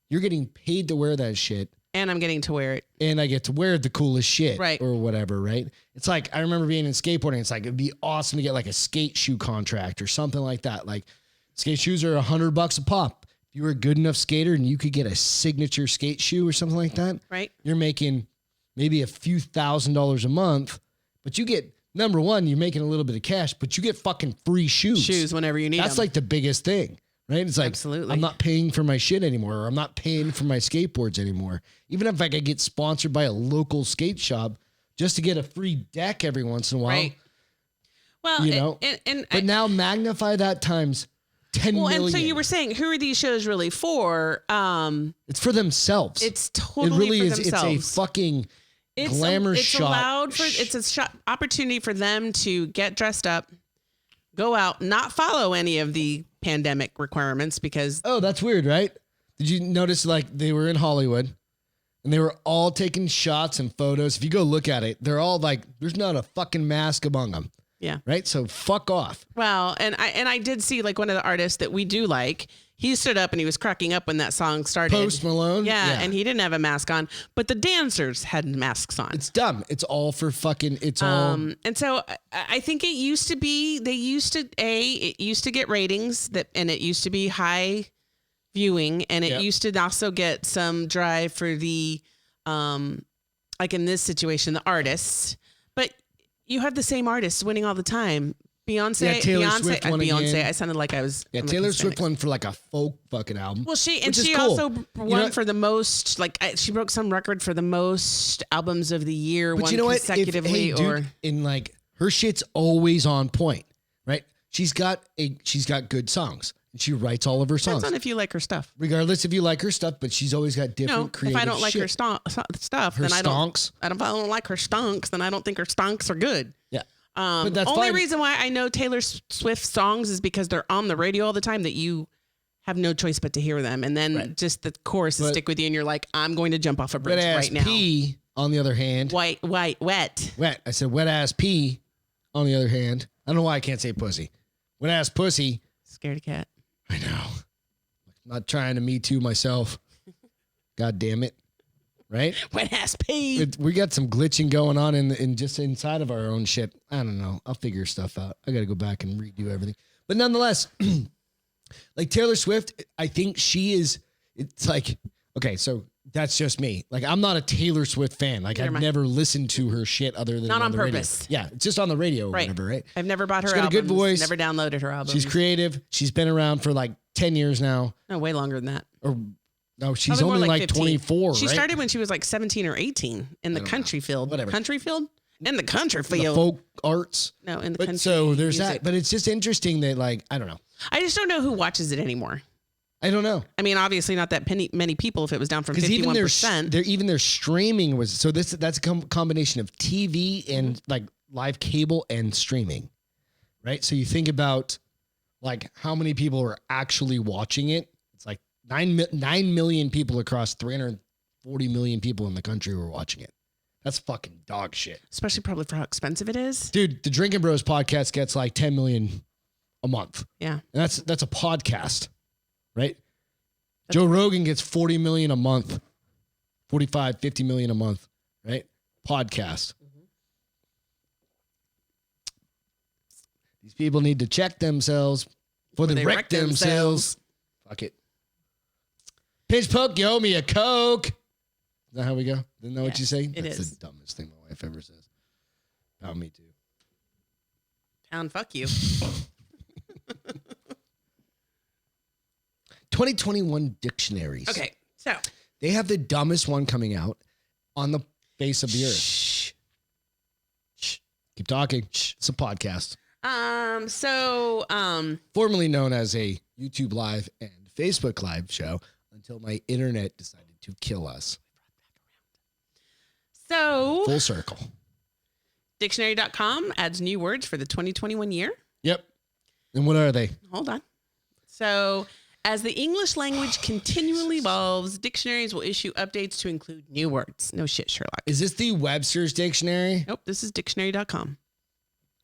you're getting paid to wear that shit. And I'm getting to wear it. And I get to wear the coolest shit. Right. Or whatever, right? It's like, I remember being in skateboarding. It's like, it'd be awesome to get like a skate shoe contract or something like that. Like skate shoes are $100 a pop. If you were a good enough skater and you could get a signature skate shoe or something like that. Right. You're making maybe a few $1,000s a month, but you get, number one, you're making a little bit of cash, but you get fucking free shoes. Shoes whenever you need them. That's like the biggest thing. Right? It's like, absolutely. I'm not paying for my shit anymore, or I'm not paying for my skateboards anymore. Even if I could get sponsored by a local skate shop just to get a free deck every once in a while. Right. Well, you know, but now magnify that times 10 million. And so you were saying, who are these shows really for? It's for themselves. It's totally it really for is. themselves. It's a fucking glamour shot. It's a opportunity for them to get dressed up, go out, not follow any of the pandemic requirements because. Oh, that's weird, right? Did you notice like they were in Hollywood and they were all taking shots and photos? If you go look at it, they're all like, there's not a fucking mask among them. Yeah. Right. So fuck off. Well, and I did see like one of the artists that we do like, he stood up and he was cracking up when that song started. Post Malone. Yeah. And he didn't have a mask on, but the dancers had masks on. It's dumb. It's all for fucking, it's all. And so I think it used to be, it used to get ratings and it used to be high viewing and it used to also get some drive for the, like in this situation, the artists, but you have the same artists winning all the time. Beyonce, I sounded like I was. Yeah, Taylor Swift won for like a folk fucking album. Well, she cool. also won for the most. Like she broke some record for the most albums of the year. But you know what? Consecutively, in like her shit's always on point, right? She's got good songs, and she writes all of her songs. Depends on if you like her stuff. Regardless if you like her stuff, but she's always got different creative. If I don't like her stuff, then I don't. If I don't like her stonks, then I don't think her stonks are good. Yeah. But that's only reason why I know Taylor Swift songs is because they're on the radio all the time that you have no choice but to hear them. And then just the chorus will stick with you and you're like, I'm going to jump off a bridge right now. P, on the other hand. Wet. Wet. I said wet ass P, on the other hand. I don't know why I can't say pussy. Wet ass pussy. Scaredy cat. I know. I'm not trying to me too myself. God damn it. Right? Wet ass P. We got some glitching going on in just inside of our own shit. I don't know. I'll figure stuff out. I got to go back and redo everything. But nonetheless, like Taylor Swift, I think she is, it's like, okay, so that's just me. Like, I'm not a Taylor Swift fan. Like, I've never listened to her shit other than not on the purpose. Radio. Yeah, it's just on the radio or whatever, right? I've never bought her She's got albums, a good voice. Never downloaded her album. She's creative. She's been around for like 10 years now. No, way longer than that. Or no, she's Probably only like 15. 24, She right? started when she was like 17 or 18 in the country field. Whatever. Country field? In the country field. The folk arts. No, in the but country so there's music. that. But it's just interesting that, like, I don't know. I just don't know who watches it anymore. I don't know. I mean, obviously not that many people if it was down from 51%. Even their streaming was, so that's a combination of TV and like live cable and streaming, right? So you think about like how many people are actually watching it. It's like 9 million people across 340 million people in the country were watching it. That's fucking dog shit. Especially probably for how expensive it is. Dude, the Drinking Bros podcast gets like 10 million a month. Yeah. And that's a podcast, right? Joe Rogan gets 40 million a month, 45, 50 million a month, right? Podcast. Mm-hmm. These people need to check themselves before they wreck themselves. Fuck it. Pinch Poke, you owe me a Coke. that how we go? Isn't that what you say? It That's is. the dumbest thing my wife ever says. About me too. Town, fuck you. 2021 dictionaries. Okay, so. They have the dumbest one coming out on the face of the earth. Shh. Keep talking. It's a podcast. Formerly known as a YouTube Live and Facebook Live show until my internet decided to kill us. So. Full circle. Dictionary.com adds new words for the 2021 year. Yep. And what are they? Hold on. So, as the English language continually evolves, dictionaries will issue updates to include new words. No shit, Sherlock. Is this the Webster's Dictionary? Nope, this is dictionary.com.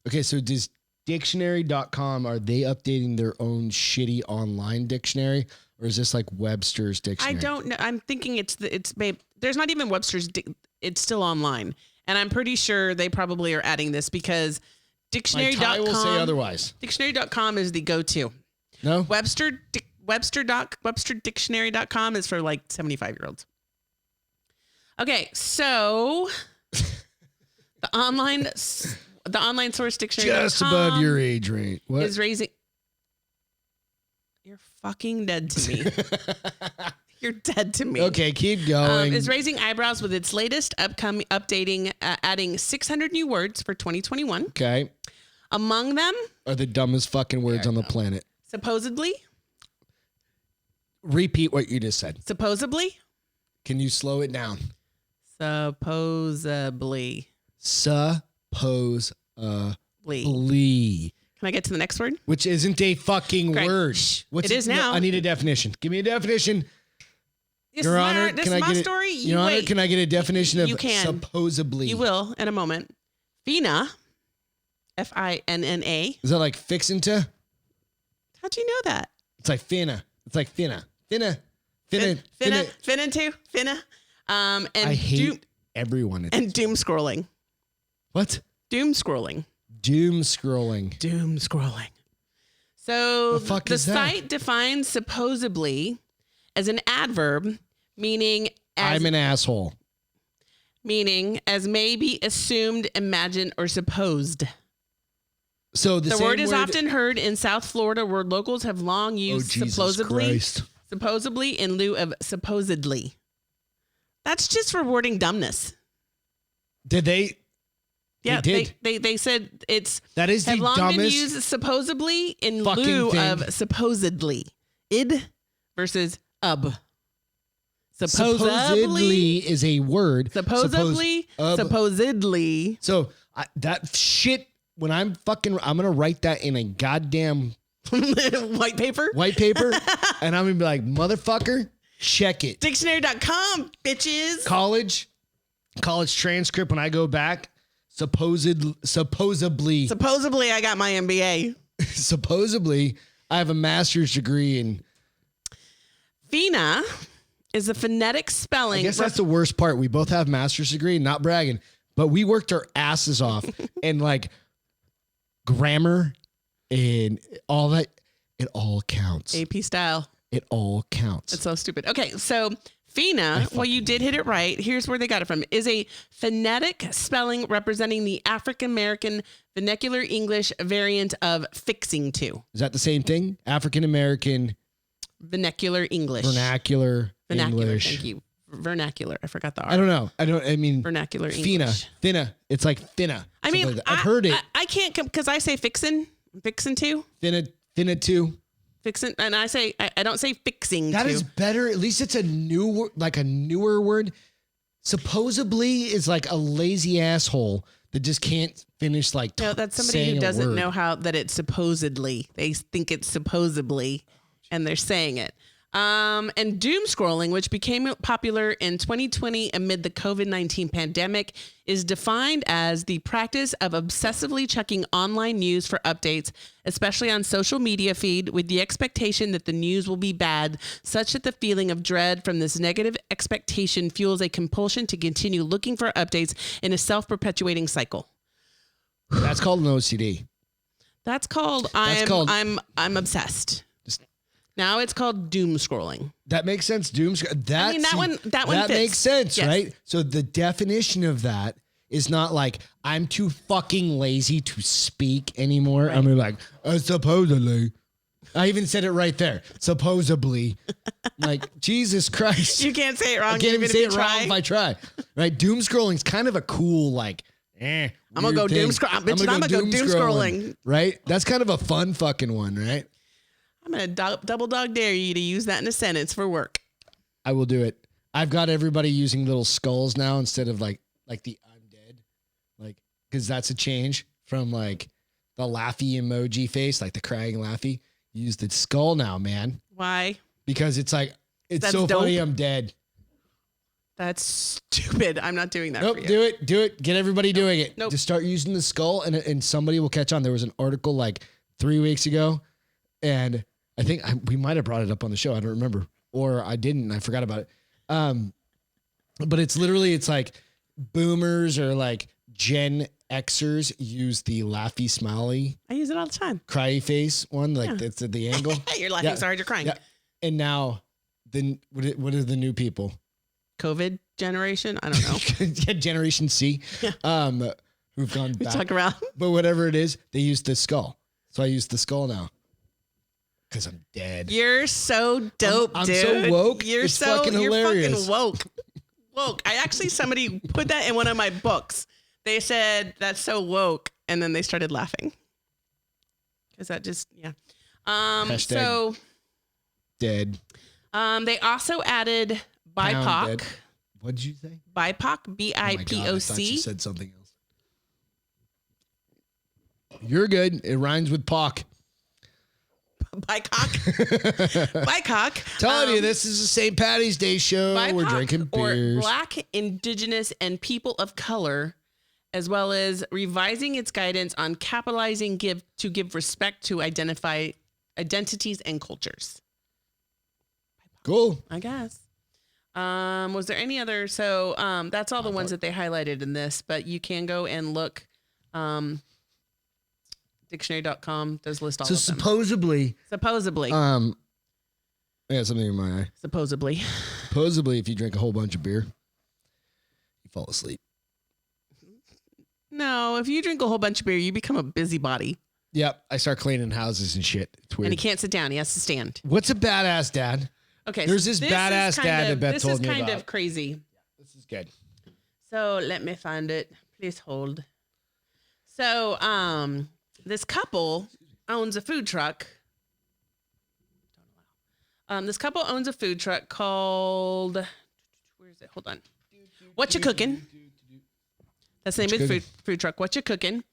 Okay, so does dictionary.com, are they updating their own shitty online dictionary? Or is this like Webster's Dictionary? I don't know. I'm thinking babe. There's not even Webster's. It's still online. And I'm pretty sure they probably are adding this because dictionary.com. My tie will say otherwise. Dictionary.com is the go-to. No? Websterdictionary.com is for like 75-year-olds. Okay, so the online source dictionary.com Just above your age range. What? is raising. You're fucking dead to me. You're dead to me. Okay, keep going. Is raising eyebrows with its latest updating, adding 600 new words for 2021. Okay. Among them Are the dumbest fucking words on the planet. supposedly. Repeat what you just said. Supposedly. Can you slow it down? Supposedly. Supposedly. Can I get to the next word? Which isn't a fucking Greg, word. shh. What's It is now. I need a definition. Give me a definition. This Your is Honor, my, this can is I my get it? story. Your Honor, wait. can I get a definition of You can. supposedly? You will in a moment. Fina. Finna. Is that like fixing to? How'd you know that? It's like finna. It's like finna. Finna. Finna. And I hate everyone. and doom scrolling. What? Doom scrolling. Doom scrolling. Doom scrolling. So The fuck the is that? site defines supposedly as an adverb, meaning I'm an asshole. as may be assumed, imagined, or supposed. So The same word is often heard in South Florida, where locals have long used Jesus supposedly in lieu of supposedly. That's just rewarding dumbness. Did they? Yeah, They did. they said it's That is the have long been dumbest used supposedly in fucking lieu thing. of supposedly. Id versus ub. supposedly is a word. Supposedly. So that shit. When I'm gonna write that in a goddamn White paper. white paper, and I'm gonna be like, motherfucker, check it. Dictionary.com, bitches. College transcript. When I go back, supposedly, Supposedly, I got my MBA. supposedly, I have a master's degree in. Fina is a phonetic I spelling. guess that's the worst part. We both have master's degree, not bragging, but we worked our asses off and like grammar and all that. It all counts. AP style. It all counts. It's so stupid. Okay, so Fina, well, you did hit it right. Here's where they got it from. Is a phonetic spelling representing the African American vernacular English variant of fixing to. Is that the same thing? African American Vernacular English. vernacular English. Thank you. Vernacular. I forgot the R. I don't know. I mean, Vernacular Fina. English. Finna. It's like finna. I mean, Something like that. I've heard it. I can't because I say fixin' to. Finna too. Fixin', and I say I don't say fixing That to. is better. At least it's a newer word. Supposedly is like a lazy asshole that just can't finish like. No, that's somebody saying who a doesn't word. know how that it's supposedly. They think it's supposedly, and they're saying it. And doom scrolling, which became popular in 2020 amid the COVID-19 pandemic, is defined as the practice of obsessively checking online news for updates, especially on social media feed, with the expectation that the news will be bad, such that the feeling of dread from this negative expectation fuels a compulsion to continue looking for updates in a self-perpetuating cycle. That's called an OCD. That's called I'm obsessed. Now it's called doom scrolling. That makes sense. That one fits. makes sense, Yes. right? So the definition of that is not like I'm too fucking lazy to speak anymore. Right. I mean, like supposedly. I even said it right there. Supposedly, like Jesus Christ. You can't say it wrong. I can't even say it wrong try. if I try. Right? Doom scrolling is kind of a cool like. I'm gonna go doom scroll. I'm gonna go doom scrolling. Right? That's kind of a fun fucking one, right? I'm gonna double dog dare you to use that in a sentence for work. I will do it. I've got everybody using little skulls now instead of like the I'm dead, like because that's a change from like the laughy emoji face, like the crying laughy. Use the skull now, man. Why? Because it's like it's That's so dope. funny. I'm dead. That's stupid. I'm not doing that. Nope, for you. do it. Get everybody doing it. Nope. Just start using the skull, and somebody will catch on. There was an article like 3 weeks ago, and I think we might have brought it up on the show. I don't remember, or I didn't. I forgot about it. But it's like boomers or like Gen Xers use the laughy smiley I use it all the time. cry face one, like that's at the angle. You're laughing Yeah. so hard you're crying. Yeah. And now, then what are the new people? COVID generation. I don't know. Yeah, Generation C. Who've gone We back. talk around. But whatever it is, they use the skull. So I use the skull now. Because I'm dead. You're so dope, I'm dude. so woke. You're It's so fucking you're hilarious. fucking woke. Woke. Somebody put that in one of my books. They said that's so woke, and then they started laughing. Because that just Hashtag So dead. they also added Pound BIPOC. dead. What did you say? BIPOC. Oh my God, I thought you BIPOC. said something else. You're good. It rhymes with POC. BIPOC. BIPOC. Telling you, this is the St. Patty's Day show. We're BIPOC, drinking or beers. Black, Indigenous, and People of Color, as well as revising its guidance on capitalizing to give respect to identities and cultures. Cool. I guess. Was there any other? So that's all the ones that they highlighted in this, but you can go and look. Dictionary.com does list all So of them. supposedly, Supposedly. yeah, something in my eye. Supposedly. Supposedly, if you drink a whole bunch of beer, you fall asleep. No, if you drink a whole bunch of beer, you become a busybody. Yep, I start cleaning houses and shit. It's weird. And he can't sit down. He has to stand. What's a badass dad? Okay. There's this badass dad that Beth told me This is kind about. of crazy. This is good. So let me find it. Please hold. So this couple owns a food truck. This couple owns a food truck called, where is it? Hold on. What You Cooking? That's the name of the food truck. What You Cooking?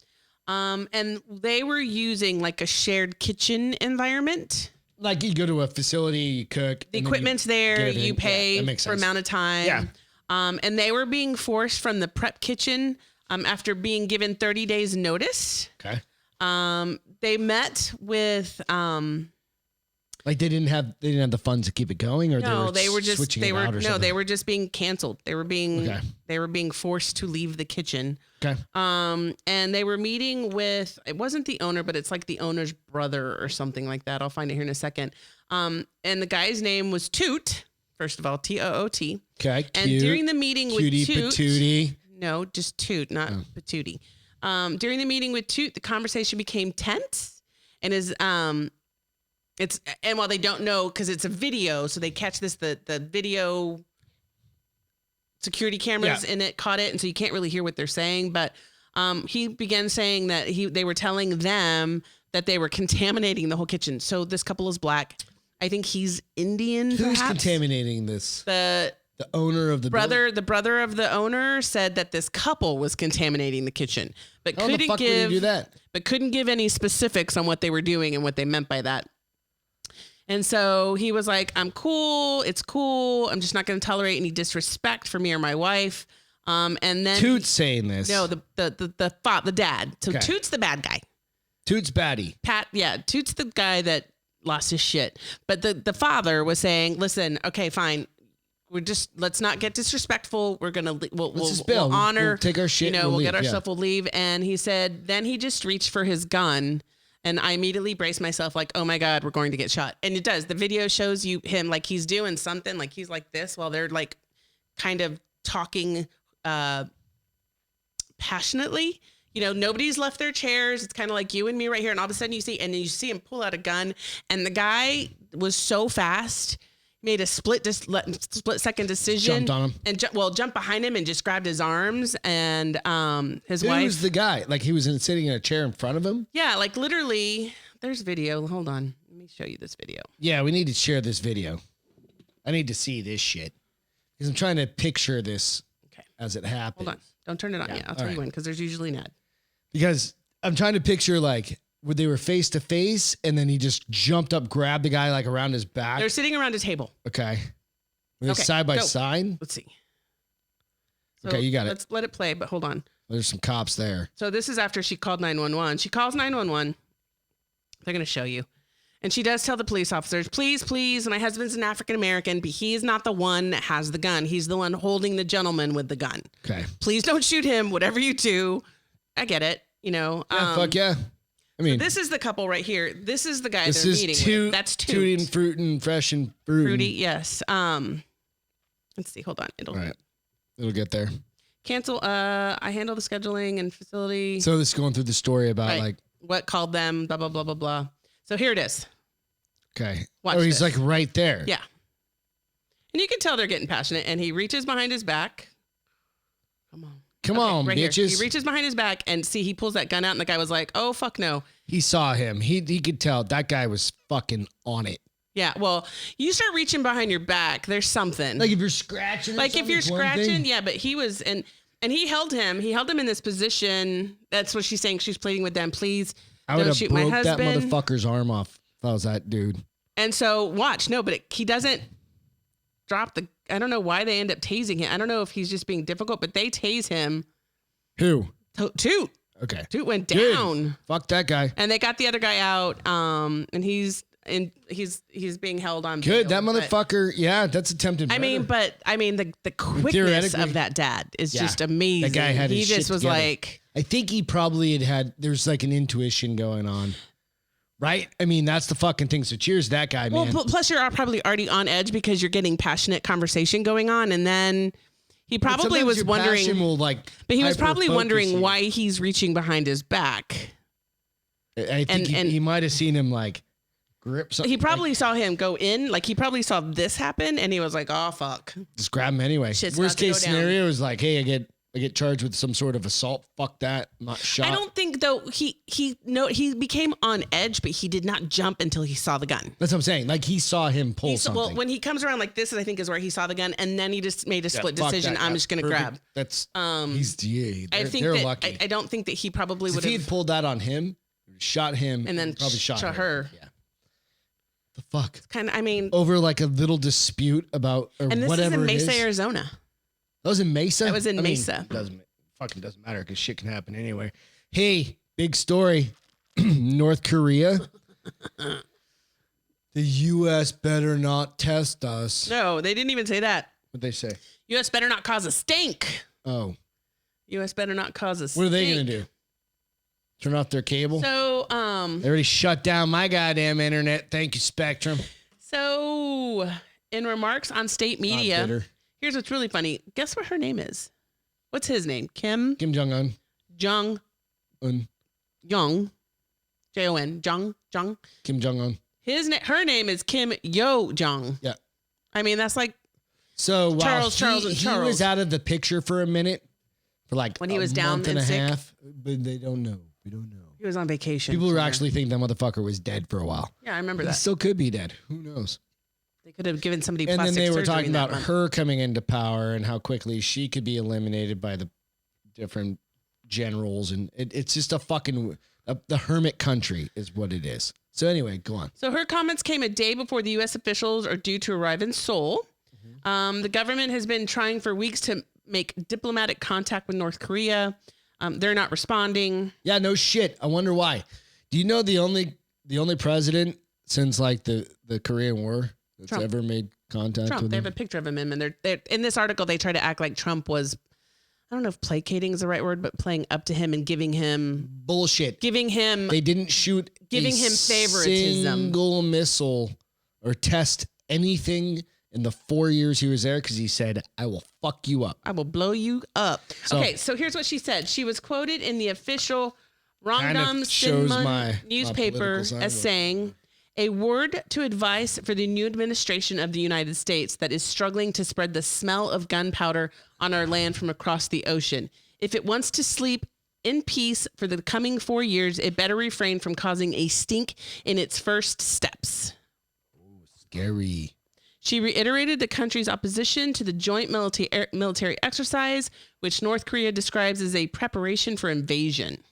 And they were using like a shared kitchen environment. Like you go to a facility, you cook. The equipment's there. You pay that makes for sense. amount of time. Yeah. And they were being forced from the prep kitchen after being given 30 days notice. Okay. They met with Like they didn't have the funds to keep it going, or they were just switching they it were out or no something? they were just being canceled. They were being Okay. they were being forced to leave the kitchen. Okay. And they were meeting with, it wasn't the owner, but it's like the owner's brother or something like that. I'll find it here in a second. And the guy's name was Toot. First of all, Toot. Okay. And during the meeting with Cutie Toot, patootie. no, just Toot, not Patootie. During the meeting with Toot, the conversation became tense, and and while they don't know, because it's a video, so they catch this, the video security cameras in it caught it, and so you can't really hear what they're saying. But he began saying that they were telling them that they were contaminating the whole kitchen. So this couple is black. I think he's Indian. Who's perhaps. contaminating this? The owner of the building? the brother of the owner said that this couple was contaminating the kitchen, but How the fuck would you do that? But couldn't give any specifics on what they were doing and what they meant by that. And so he was like, "I'm cool. It's cool. I'm just not going to tolerate any disrespect for me or my wife." And then Toot's saying this. no, the dad. So Okay. Toot's the bad guy. Toot's baddie. Toot's the guy that lost his shit. But the father was saying, "Listen, okay, fine. Let's not get disrespectful. We're gonna we'll honor. We'll take our shit. We'll leave. get our stuff. We'll leave." And he said, then he just reached for his gun And I immediately braced myself like, oh my God, we're going to get shot. And it does. The video shows you him like he's doing something, like he's like this while they're like kind of talking passionately. You know, nobody's left their chairs. It's kind of like you and me right here. And all of a sudden you see him pull out a gun. And the guy was so fast, made a split second decision. Jumped on him. And jumped behind him and just grabbed his arms. And his wife. Who's the guy? Like he was sitting in a chair in front of him? Yeah, like literally. There's video. Hold on. Let me show you this video. Yeah, we need to share this video. I need to see this shit. Because I'm trying to picture this as it happens. Hold on. Don't turn it on yet. I'll tell you when, because there's usually an ad. Because I'm trying to picture like where they were face to face and then he just jumped up, grabbed the guy like around his back. They're sitting around a table. Okay. Were they side by side? Let's see. So okay, you got it. Let's let it play, but hold on. There's some cops there. So this is after she called 911. She calls 911. They're going to show you. And she does tell the police officers, please, my husband's an African-American, but he is not the one that has the gun. He's the one holding the gentleman with the gun. Okay. Please don't shoot him, whatever you do. I get it, you know. Yeah, fuck yeah. I mean, so this is the couple right here. This is the guy they're meeting with. That's Tootin' Fruitin' Fresh and Fruity, yes. Let's see, hold on. All right. It'll get there. Cancel. I handle the scheduling and facility. So this is going through the story about like what called them, blah, blah, blah, blah, blah. So here it is. Okay. Watch he's this. like right there. Yeah. And you can tell they're getting passionate. And he reaches behind his back. Come on, right bitches. Here. He reaches behind his back and he pulls that gun out. And the guy was like, oh, fuck no. He saw him. He could tell that guy was fucking on it. Yeah. Well, you start reaching behind your back. There's something. Like if you're scratching. Like if you're scratching. Yeah. But he was and he held him. He held him in this position. That's what she's saying. She's pleading with them. Please don't shoot my husband. That motherfucker's arm off. If I was that dude. And so watch. No, but he doesn't drop the. I don't know why they end up tasing him. I don't know if he's just being difficult, but they tase him. Who? Toot. Okay. Toot went down. Good. Fuck that guy. And they got the other guy out. And he's being held on. Good. Bail, that motherfucker. Yeah, that's attempted murder. I mean, the quickness of that dad is just amazing. That guy had his He just shit was together. like. I think he probably had. There's like an intuition going on. Right? I mean, that's the fucking thing. So cheers, that guy, man. Well, plus you're probably already on edge because you're getting passionate conversation going on, and then he probably was wondering. But he was probably wondering why he's reaching behind his back. I think he might have seen him like grip something. He probably saw him go in, like he probably saw this happen, and he was like, "Oh fuck!" Just grab him anyway. Worst case scenario is like, hey, I get charged with some sort of assault. Fuck that. I'm not shot. I don't think though he became on edge, but he did not jump until he saw the gun. That's what I'm saying. Like he saw him pull something. Well, when he comes around like this, I think is where he saw the gun, and then he just made a split decision. I'm just gonna grab. That's they're lucky. I don't think that he probably would have. If he had pulled that on him, shot him, and then probably shot her. Yeah. The fuck. It's kind of. I mean, over like a little dispute about or and this whatever is in it Mesa, is. Arizona. That was in Mesa. That was in Mesa. Doesn't matter because shit can happen anywhere. Hey, big story. North Korea. The U.S. better not test us. No, they didn't even say that. What'd they say? U.S. better not cause a stink. Oh. U.S. better not cause a stink. What are they going to do? Turn off their cable? So, they already shut down my goddamn internet. Thank you, Spectrum. So, in remarks on state media, here's what's really funny. Guess what her name is? What's his name? Kim Jong-un. Jong-un. Jong. J-O-N. Jong. Kim Jong-un. Her name is Kim Yo-jong. Yeah. I mean, that's like so Charles. He was out of the picture for a minute. For like when he was down month and a sick. half. But they don't know. We don't know. He was on vacation. People were actually thinking that motherfucker was dead for a while. Yeah, I remember that. He still could be dead. Who knows? They could have given somebody and plastic surgery. And then they were talking about month. her coming into power and how quickly she could be eliminated by the different generals. And it's just a fucking, the hermit country is what it is. So anyway, go on. So her comments came a day before the U.S. officials are due to arrive in Seoul. Mm-hmm. The government has been trying for weeks to make diplomatic contact with North Korea. They're not responding. Yeah, no shit. I wonder why. Do you know the only president since like the Korean War that's ever made contact with They him? have a picture of him, and they're in this article. They try to act like Trump was I don't know if placating is the right word, but playing up to him and giving him bullshit. They didn't shoot giving him favoritism. Single missile or test anything in the 4 years he was there because he said, "I will fuck you up. I will blow you up." Okay, so here's what she said. She was quoted in the official Rangdam Sinmun newspaper as saying, "A word to advice for the new administration of the United States that is struggling to spread the smell of gunpowder on our land from across the ocean. If it wants to sleep in peace for the coming 4 years, it better refrain from causing a stink in its first steps." Ooh, scary. She reiterated the country's opposition to the joint military exercise, which North Korea describes as a preparation for invasion,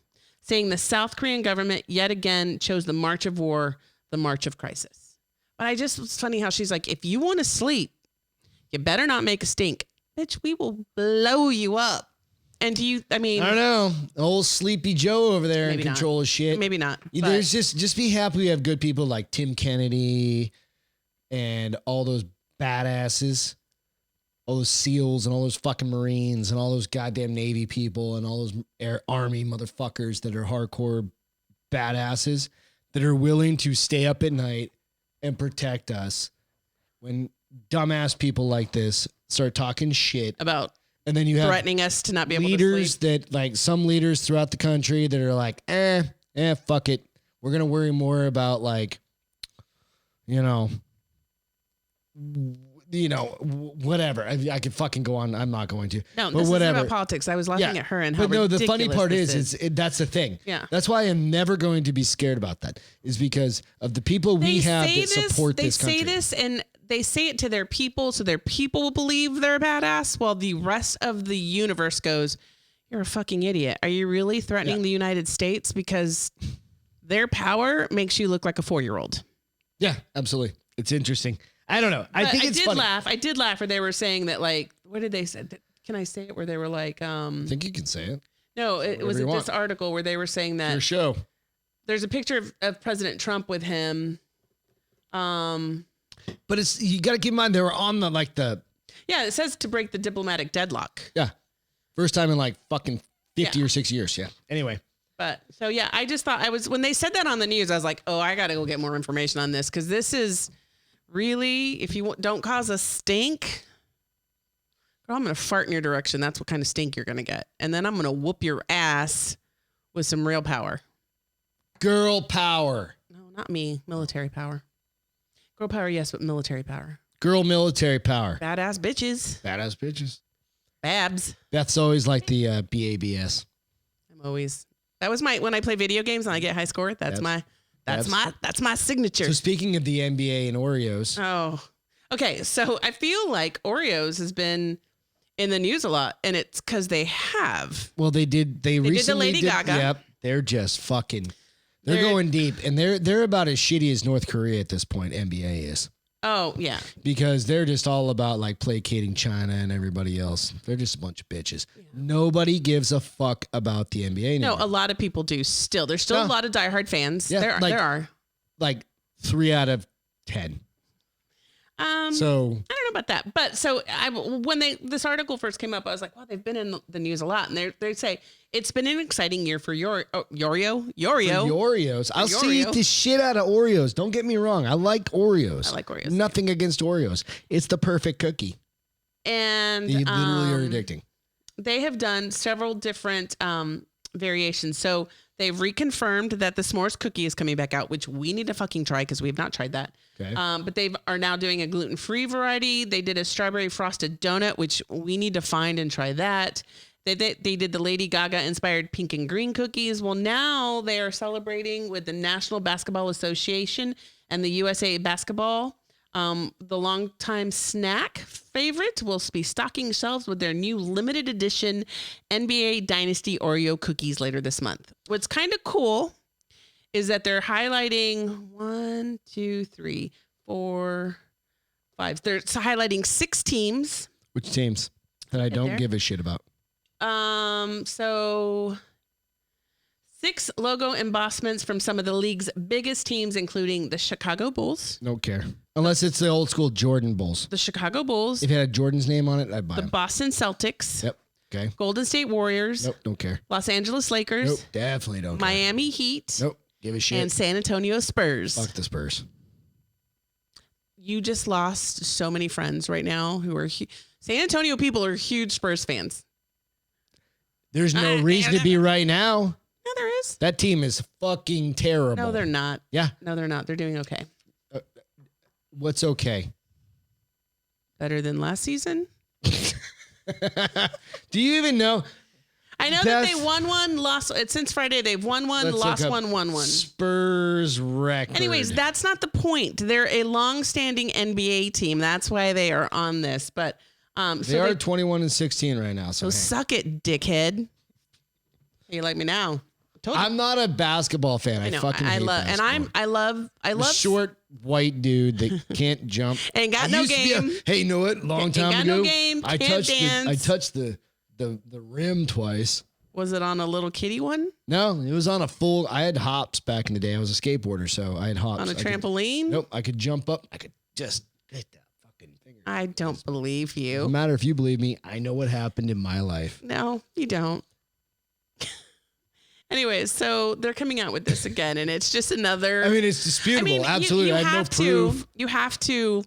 saying the South Korean government yet again chose the march of war, the march of crisis. But it's funny how she's like, if you want to sleep, you better not make a stink. Bitch, we will blow you up. And I don't know. Old Sleepy Joe over there in control of shit. Maybe not. There's just be happy we have good people like Tim Kennedy and all those badasses, all those SEALs and all those fucking Marines and all those goddamn Navy people and all those Army motherfuckers that are hardcore badasses that are willing to stay up at night and protect us when dumbass people like this start talking shit about and then you have threatening us to not be able to leaders sleep. that like some leaders throughout the country that are like, fuck it. We're going to worry more about like, whatever. I could fucking go on. I'm not going to. No, but this whatever. is about politics. I was laughing at her and how But no, ridiculous the funny part this is that's the thing. Yeah. That's why I'm never going to be scared about that is because of the people we have that support this country. They say this and they say it to their people so their people will believe they're badass while the rest of the universe goes, you're a fucking idiot. Are you really threatening the United States? Because their power makes you look like a 4-year-old. Yeah, absolutely. It's interesting. I don't know. I think it's funny. I did laugh where they were saying that, like, what did they say? Can I say it? Where they were like, I think you can say it. No, it was this article where they were saying that your show. There's a picture of President Trump with him. But you got to keep in mind they were on it says to break the diplomatic deadlock. Yeah. First time in like fucking 50 or 6 years. Yeah. Anyway. But so, yeah, I just thought when they said that on the news, I was like, oh, I got to go get more information on this. Cause this is really, if you don't cause a stink, girl, I'm going to fart in your direction. That's what kind of stink you're going to get. And then I'm going to whoop your ass with some real power. Girl power. No, not me. Military power. Girl power, yes, but military power. Girl military power. Badass bitches. Badass bitches. Babs. That's always like the BABS. That was when I play video games and I get high score. That's my signature. So speaking of the NBA and Oreos. Oh, okay. So I feel like Oreos has been in the news a lot, and it's because they have. Well, they did. They recently did the Lady Gaga. Yep. They're just fucking. They're going deep, and they're about as shitty as North Korea at this point. NBA is. Oh yeah. Because they're just all about like placating China and everybody else. They're just a bunch of bitches. Yeah. Nobody gives a fuck about the NBA anymore. No, a lot of people do still. There's still a lot of diehard fans. Yeah, there are. Like 3 out of 10. So I don't know about that, but so when this article first came up, I was like, wow, they've been in the news a lot, and they say it's been an exciting year for Oreos. I'll still eat the shit out of Oreos. Don't get me wrong, I like Oreos. Nothing against Oreos. It's the perfect cookie, and they literally are addicting. They have done several different variations. So they've reconfirmed that the s'mores cookie is coming back out, which we need to fucking try because we've not tried that. Okay. But they are now doing a gluten-free variety. They did a strawberry frosted donut, which we need to find and try that. They did the Lady Gaga inspired pink and green cookies. Well, now they are celebrating with the National Basketball Association and the USA Basketball. The longtime snack favorite will be stocking shelves with their new limited edition NBA Dynasty Oreo cookies later this month. What's kind of cool is that they're highlighting 1, 2, 3, 4, 5. They're highlighting 6 teams. Which teams that I don't give a shit about? So 6 logo embossments from some of the league's biggest teams, including the Chicago Bulls. Don't care. Unless it's the old school Jordan Bulls. The Chicago Bulls. If it had Jordan's name on it, I'd buy the them. Boston Celtics. Yep. Okay. Golden State Warriors. Nope, don't care. Los Angeles Lakers. Nope, definitely don't care. Miami Heat. Nope, give a shit. And San Antonio Spurs. Fuck the Spurs. You just lost so many friends right now who are San Antonio people are huge Spurs fans. There's no reason to be right now. No, there is. That team is fucking terrible. No, they're not. Yeah. No, they're not. They're doing okay. What's okay? Better than last season. Do you even know? I know that they won one, lost. Since Friday, they've won one, lost one, won one. Spurs record. Anyways, that's not the point. They're a long-standing NBA team. That's why they are on this. But they are 21-16 right now. So suck it, dickhead. You like me now? I'm not a basketball fan. I fucking hate basketball. And I love a short white dude that can't jump. Ain't got no game. Hey, you know what? Long time got ago, no game, I touched the rim twice. Was it on a little kitty one? No, it was on a full. I had hops back in the day. I was a skateboarder, so I had hops. On a trampoline? Nope, I could jump up. I could just hit that fucking finger. I don't believe you. No matter if you believe me, I know what happened in my life. No, you don't. Anyways, so they're coming out with this again, and it's just another. I mean, it's disputable. Absolutely, I have no proof. You have to,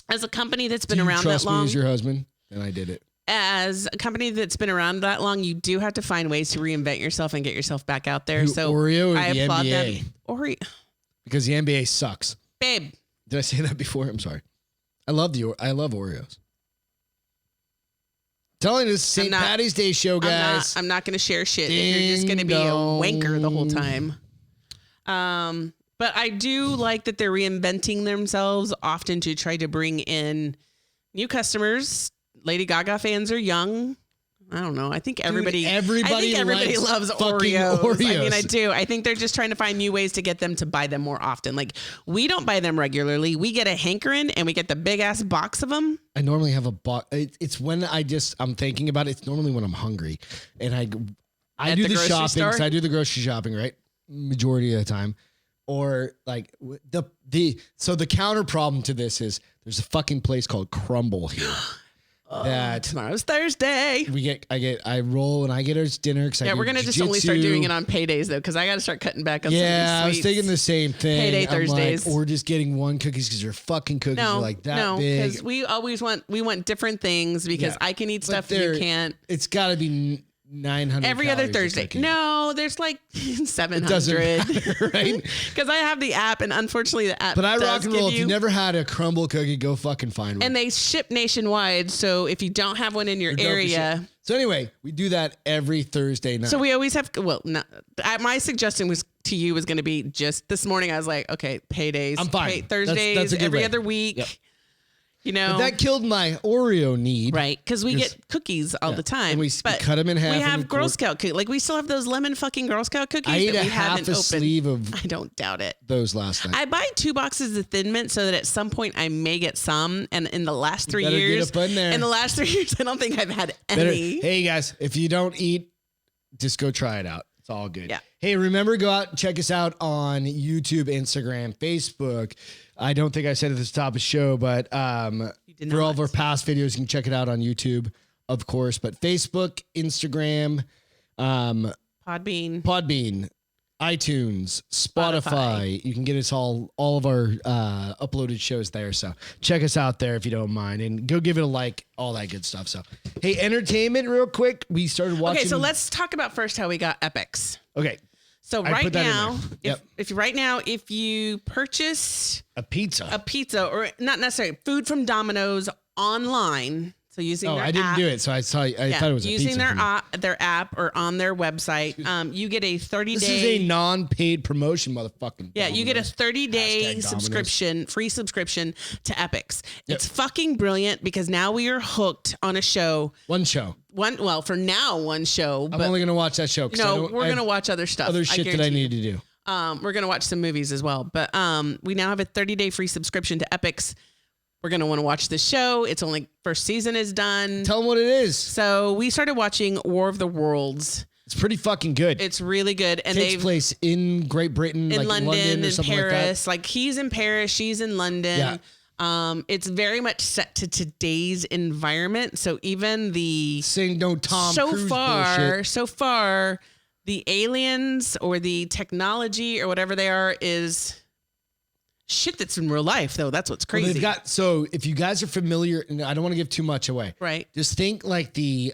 as a company that's been around that trust long. Me as your husband, and I did it. As a company that's been around that long, you do have to find ways to reinvent yourself and get yourself back out there. So Oreo or I the applaud NBA? them. Oreo, Because the NBA sucks. babe. Did I say that before? I'm sorry. I love Oreos. Telling this St. Patty's Day show, guys. I'm not going to share shit. If you're just going to be a wanker the whole time. But I do like that they're reinventing themselves often to try to bring in new customers. Lady Gaga fans are young. I don't know. I think everybody loves Oreos. I mean, I do. I think they're just trying to find new ways to get them to buy them more often. Like, we don't buy them regularly. We get a hankering and we get the big ass box of them. I normally have a box. It's when I'm thinking about it. It's normally when I'm hungry and I do the shopping. So I do the grocery shopping, right? Majority of the time. Or like so the counter problem to this is there's a fucking place called Crumble here. That tomorrow's Thursday. I roll and I get our dinner. Yeah, we're gonna just only start doing it on paydays though, because I got to start cutting back on. Yeah, I was thinking the same thing. Payday Thursdays, or just getting one cookies because your fucking cookies are like that big. because we always want different things because I can eat stuff that you can't. It's got to be 900 every other Thursday. No, there's like 700. It doesn't matter, right? Because I have the app, and unfortunately the app. But I rock and roll. If you never had a Crumble cookie, go fucking find one. And they ship nationwide, so if you don't have one in your area. So anyway, we do that every Thursday night. So we always have. Well, my suggestion was to you was going to be just this morning. I was like, okay, paydays. I'm fine. Thursdays that's every other week. Yep. You know, but that killed my Oreo need. Right. Because we get cookies all the time. And we cut them in half. We have Girl Scout cookies. Like, we still have those lemon fucking Girl Scout cookies. I ate a half a sleeve of. I don't doubt it. Those last night. I buy 2 boxes of Thin Mint so that at some point I may get some. And in the last 3 years, I don't think I've had any. Hey guys, if you don't eat, just go try it out. It's all good. Yeah. Hey, remember, go out and check us out on YouTube, Instagram, Facebook. I don't think I said it at the top of the show, but for all of our past videos, you can check it out on YouTube, of course. But Facebook, Instagram, Podbean, iTunes, Spotify. You can get us all of our uploaded shows there. So check us out there if you don't mind, and go give it a like, all that good stuff. So, hey, entertainment, real quick. We started watching. Okay, so let's talk about first how we got Epics. Okay. So right now, if you purchase a pizza or not necessarily food from Domino's online, so using their I didn't app, do it, so I thought it was a using pizza their app or on their website, you get a 30-day. This is a non-paid promotion, motherfucking. Yeah, you get a 30-day subscription, free subscription to Epics. Yep. It's fucking brilliant because now we are hooked on a show. One show. For now, one show. I'm only gonna watch that show. No, we're gonna watch other stuff. Other shit that I need to do. We're gonna watch some movies as well. But we now have a 30-day free subscription to Epics. We're going to want to watch this show. It's only first season is done. Tell them what it is. So we started watching War of the Worlds. It's pretty fucking good. It's really good. And it takes place in Great Britain, in like London or something Paris. like that. Like, he's in Paris, she's in London. It's very much set to today's environment. So even the Saying no Tom Cruise bullshit. so far, the aliens or the technology or whatever they are is shit that's in real life, though. That's what's crazy. Well, they've got, so if you guys are familiar, and I don't want to give too much away. Right. Just think like the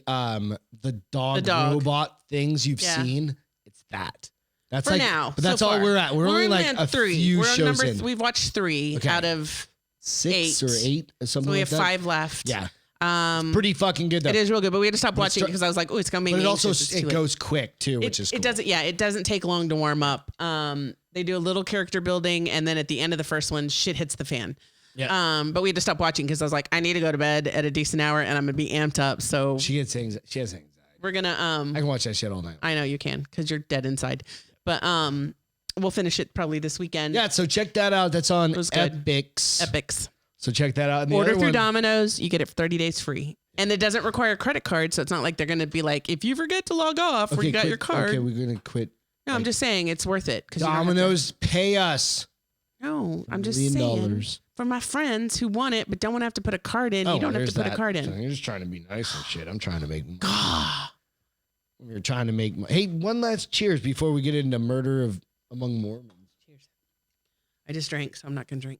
dog robot things you've seen. It's that. That's for like, now. but that's so all far. we're at. We're only like a few We're on shows in. We've watched 3 Okay. out of 6 or 8 or something so we like have that. 5 left. Yeah. It's pretty fucking good though. It is real good, but we had to stop watching because I was like, oh, it's gonna make But me it also anxious. It's too it late. goes quick too, which is cool. It doesn't. Yeah, it doesn't take long to warm up. They do a little character building, and then at the end of the first one, shit hits the fan. Yeah. But we had to stop watching because I was like, I need to go to bed at a decent hour, and I'm gonna be amped up. So She has anxiety. we're gonna I can watch that shit all night. I know you can because you're dead inside, but we'll finish it probably this weekend. Yeah, so check that out. That's on was good. Epics. So check that out. And the Order other through one- Domino's, you get it for 30 days free. And it doesn't require a credit card, so it's not like they're going to be like, if you forget to log off or you got your card. Okay, we're gonna quit. No, I'm just saying it's worth it. Domino's pay us. No, I'm just $1 saying. million. For my friends who want it but don't want to have to put a card in, you don't have to put a card in. You're just trying to be nice and shit. I'm trying to make money. We're trying to make money. Hey, one last cheers before we get into murder among Mormons. Cheers. I just drank, so I'm not going to drink.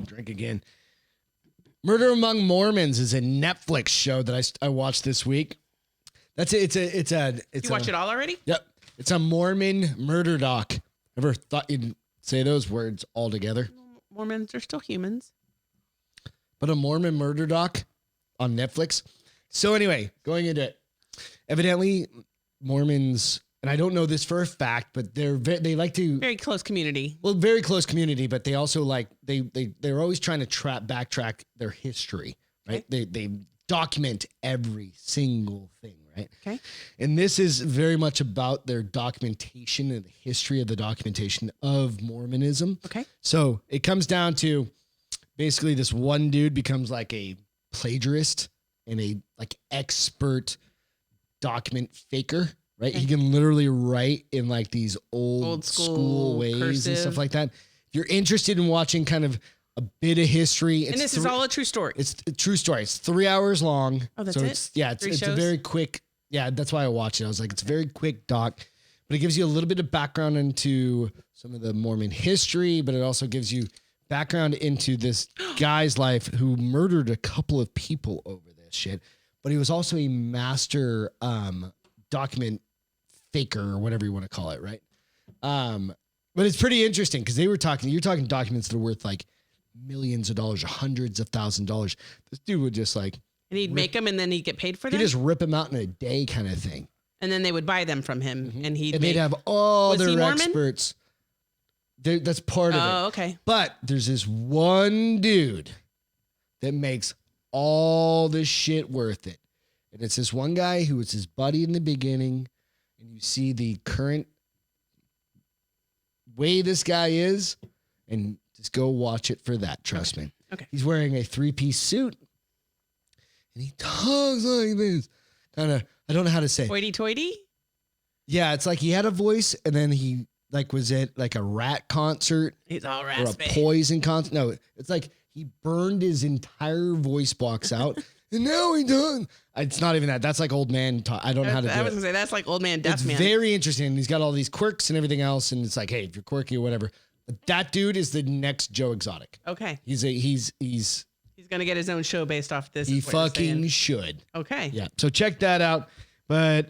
Drink again. Murder Among Mormons is a Netflix show that I watched this week. That's it. You watch it all already? Yep. It's a Mormon murder doc. Ever thought you'd say those words all together? Mormons are still humans. But a Mormon murder doc on Netflix. So anyway, going into it, evidently Mormons, and I don't know this for a fact, but they like to Very close community. well, very close community, but they also like they're always trying to backtrack their history, right? Okay. They document every single thing, right? Okay. And this is very much about their documentation and the history of the documentation of Mormonism. Okay. So it comes down to basically this one dude becomes like a plagiarist and a like expert document faker, right? Okay. He can literally write in like these old school ways cursive. and stuff like that. If you're interested in watching kind of a bit of history, And this is all a true story. it's a true story. It's 3 hours long. Oh, that's so it? it's 3 it's a shows? very quick. Yeah, that's why I watched it. I was like, it's a very quick doc, but it gives you a little bit of background into some of the Mormon history, but it also gives you background into this guy's life who murdered a couple of people over this shit. But he was also a master document faker or whatever you want to call it, right? But it's pretty interesting because you're talking documents that are worth like millions of dollars or hundreds of thousands of dollars. This dude would just like, and he'd make them and then he'd get paid for them. he'd just rip them out in a day kind of thing. And then they would buy them from him and They'd have all Was he their Mormon? experts. That's part of it. Oh, okay. But there's this one dude that makes all this shit worth it. And it's this one guy who was his buddy in the beginning. And you see the current way this guy is. And just go watch it for that. Trust me. Okay. He's wearing a 3-piece suit. And he talks like this. Kind of, I don't know how to say. Hoity-toity? Yeah, it's like he had a voice and then he like was at like a Rat concert. He's all Or a raspy. Poison concert. No, it's like he burned his entire voice box out, and now he done. It's not even that. That's like old man talk. I don't know how to do I was it. going to say, that's like old man, deaf It's man. very interesting. He's got all these quirks and everything else, and it's like, hey, if you're quirky or whatever, but that dude is the next Joe Exotic. Okay. He's He's going to get his own show based off this. he is what you're fucking saying. should. Okay. Yeah. So check that out. But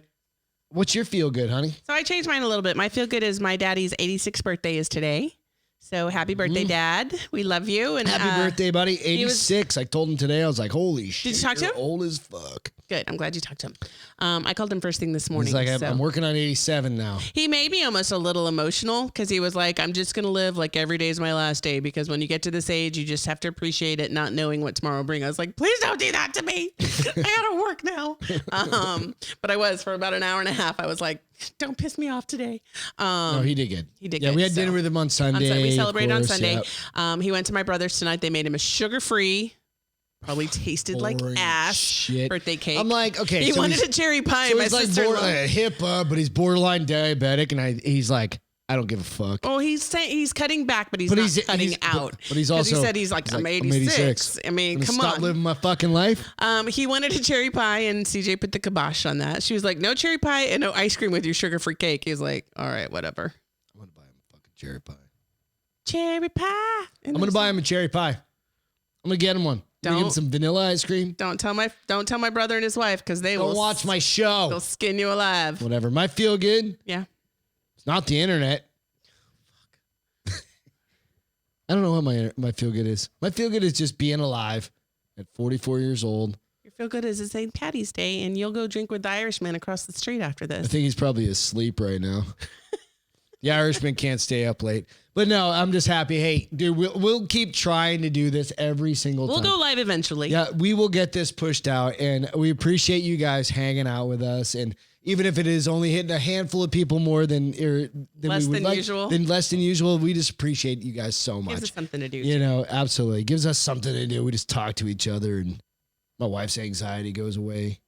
what's your feel good, honey? So I changed mine a little bit. My feel good is my daddy's 86th birthday is today. So happy birthday, Dad. We love you. And Happy birthday, buddy. was- 86. I told him today. I was like, holy shit. you talk to you're him? old as fuck. Good. I'm glad you talked to him. I called him first thing this morning. He's like, so. I'm working on 87 now. He made me almost a little emotional because he was like, I'm just going to live like every day is my last day because when you get to this age, you just have to appreciate it, not knowing what tomorrow will bring. I was like, please don't do that to me. I got to work now. But I was for about an hour and a half. I was like, don't piss me off today. No, he did good. He did Yeah, good, we had so. dinner with him on Sunday. We of celebrated on course, Sunday. yeah. He went to my brother's tonight. They made him a sugar-free, probably tasted like Boring ass shit. birthday cake. I'm like, okay. he so wanted he's, a cherry pie. so My he's like sister-in-law. HIPAA, but he's borderline diabetic. And he's like, I don't give a fuck. Oh, he's saying he's cutting back, but he's not cutting out. But he's also. He said he's like, I'm 86. I mean, come stop on. living my fucking life. He wanted a cherry pie, and CJ put the kibosh on that. She was like, no cherry pie and no ice cream with your sugar-free cake. He's like, all right, whatever. I'm gonna buy him a fucking cherry pie. Cherry pie. I'm gonna buy him a cherry pie. I'm gonna get him one. I'm gonna give him some vanilla ice cream. Don't tell my brother and his wife because they will watch my show. They'll skin you alive. Whatever. My feel good. Yeah. It's not the internet. I don't know what my feel good is. My feel good is just being alive at 44 years old. Your feel good is it's St. Patty's Day, and you'll go drink with the Irishman across the street after this. I think he's probably asleep right now. The Irishman can't stay up late. But no, I'm just happy. Hey, dude, we'll keep trying to do this every single time. We'll go live eventually. Yeah, we will get this pushed out, and we appreciate you guys hanging out with us. And even if it is only hitting a handful of people more than less than usual, we just appreciate you guys so much. Gives us something to do. You know, absolutely. Gives us something to do. We just talk to each other, and my wife's anxiety goes away.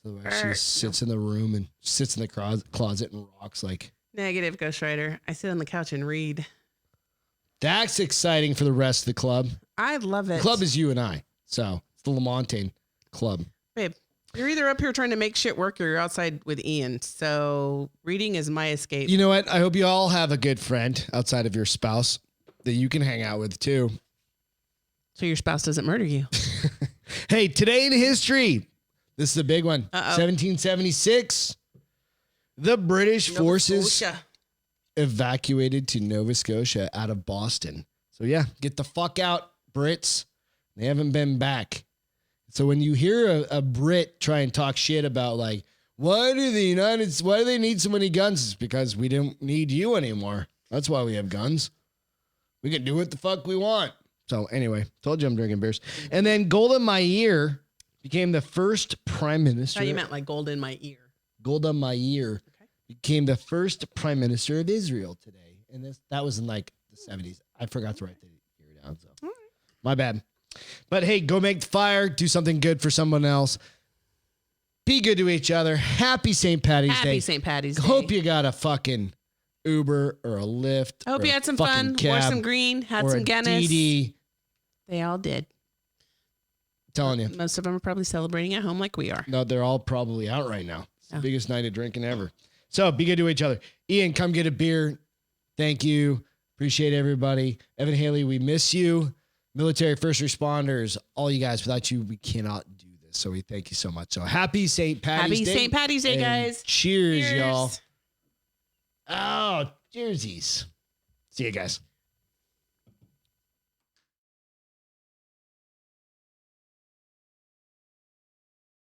Otherwise, she just sits in the room and sits in the closet and rocks like... Negative, Ghost Rider. I sit on the couch and read. That's exciting for the rest of the club. I love it. The club is you and I. So it's the Lamontagne Club. Babe, you're either up here trying to make shit work or you're outside with Ian. So reading is my escape. You know what? I hope you all have a good friend outside of your spouse that you can hang out with too. So your spouse doesn't murder you. Hey, today in history. This is a big one. 1776. The British forces evacuated to Nova Scotia out of Boston. So yeah, get the fuck out, Brits. They haven't been back. So when you hear a Brit try and talk shit about like, why do they need so many guns? It's because we don't need you anymore. That's why we have guns. We can do what the fuck we want. So anyway, told you I'm drinking beers. And then Golda Meir became the first prime minister. I thought you meant like gold in my ear. Golda Meir became the first prime minister of Israel today. And that was in like the 70s. I forgot to write the year down. So my bad. But hey, go make the fire. Do something good for someone else. Be good to each other. Happy St. Patty's Day. Happy St. Patty's Day. Hope you got a fucking Uber or a Lyft. I hope you had some fun. Wore some green. Had some Guinness. DD. They all did. Telling you. Most of them are probably celebrating at home like we are. No, they're all probably out right now. It's the biggest night of drinking ever. So be good to each other. Ian, come get a beer. Thank you. Appreciate everybody. Evan Haley, we miss you. Military first responders, all you guys. Without you, we cannot do this. So we thank you so much. So happy St. Patty's Day. Happy St. Patty's Day, guys. Cheers, y'all. Oh, cheersies. See you guys.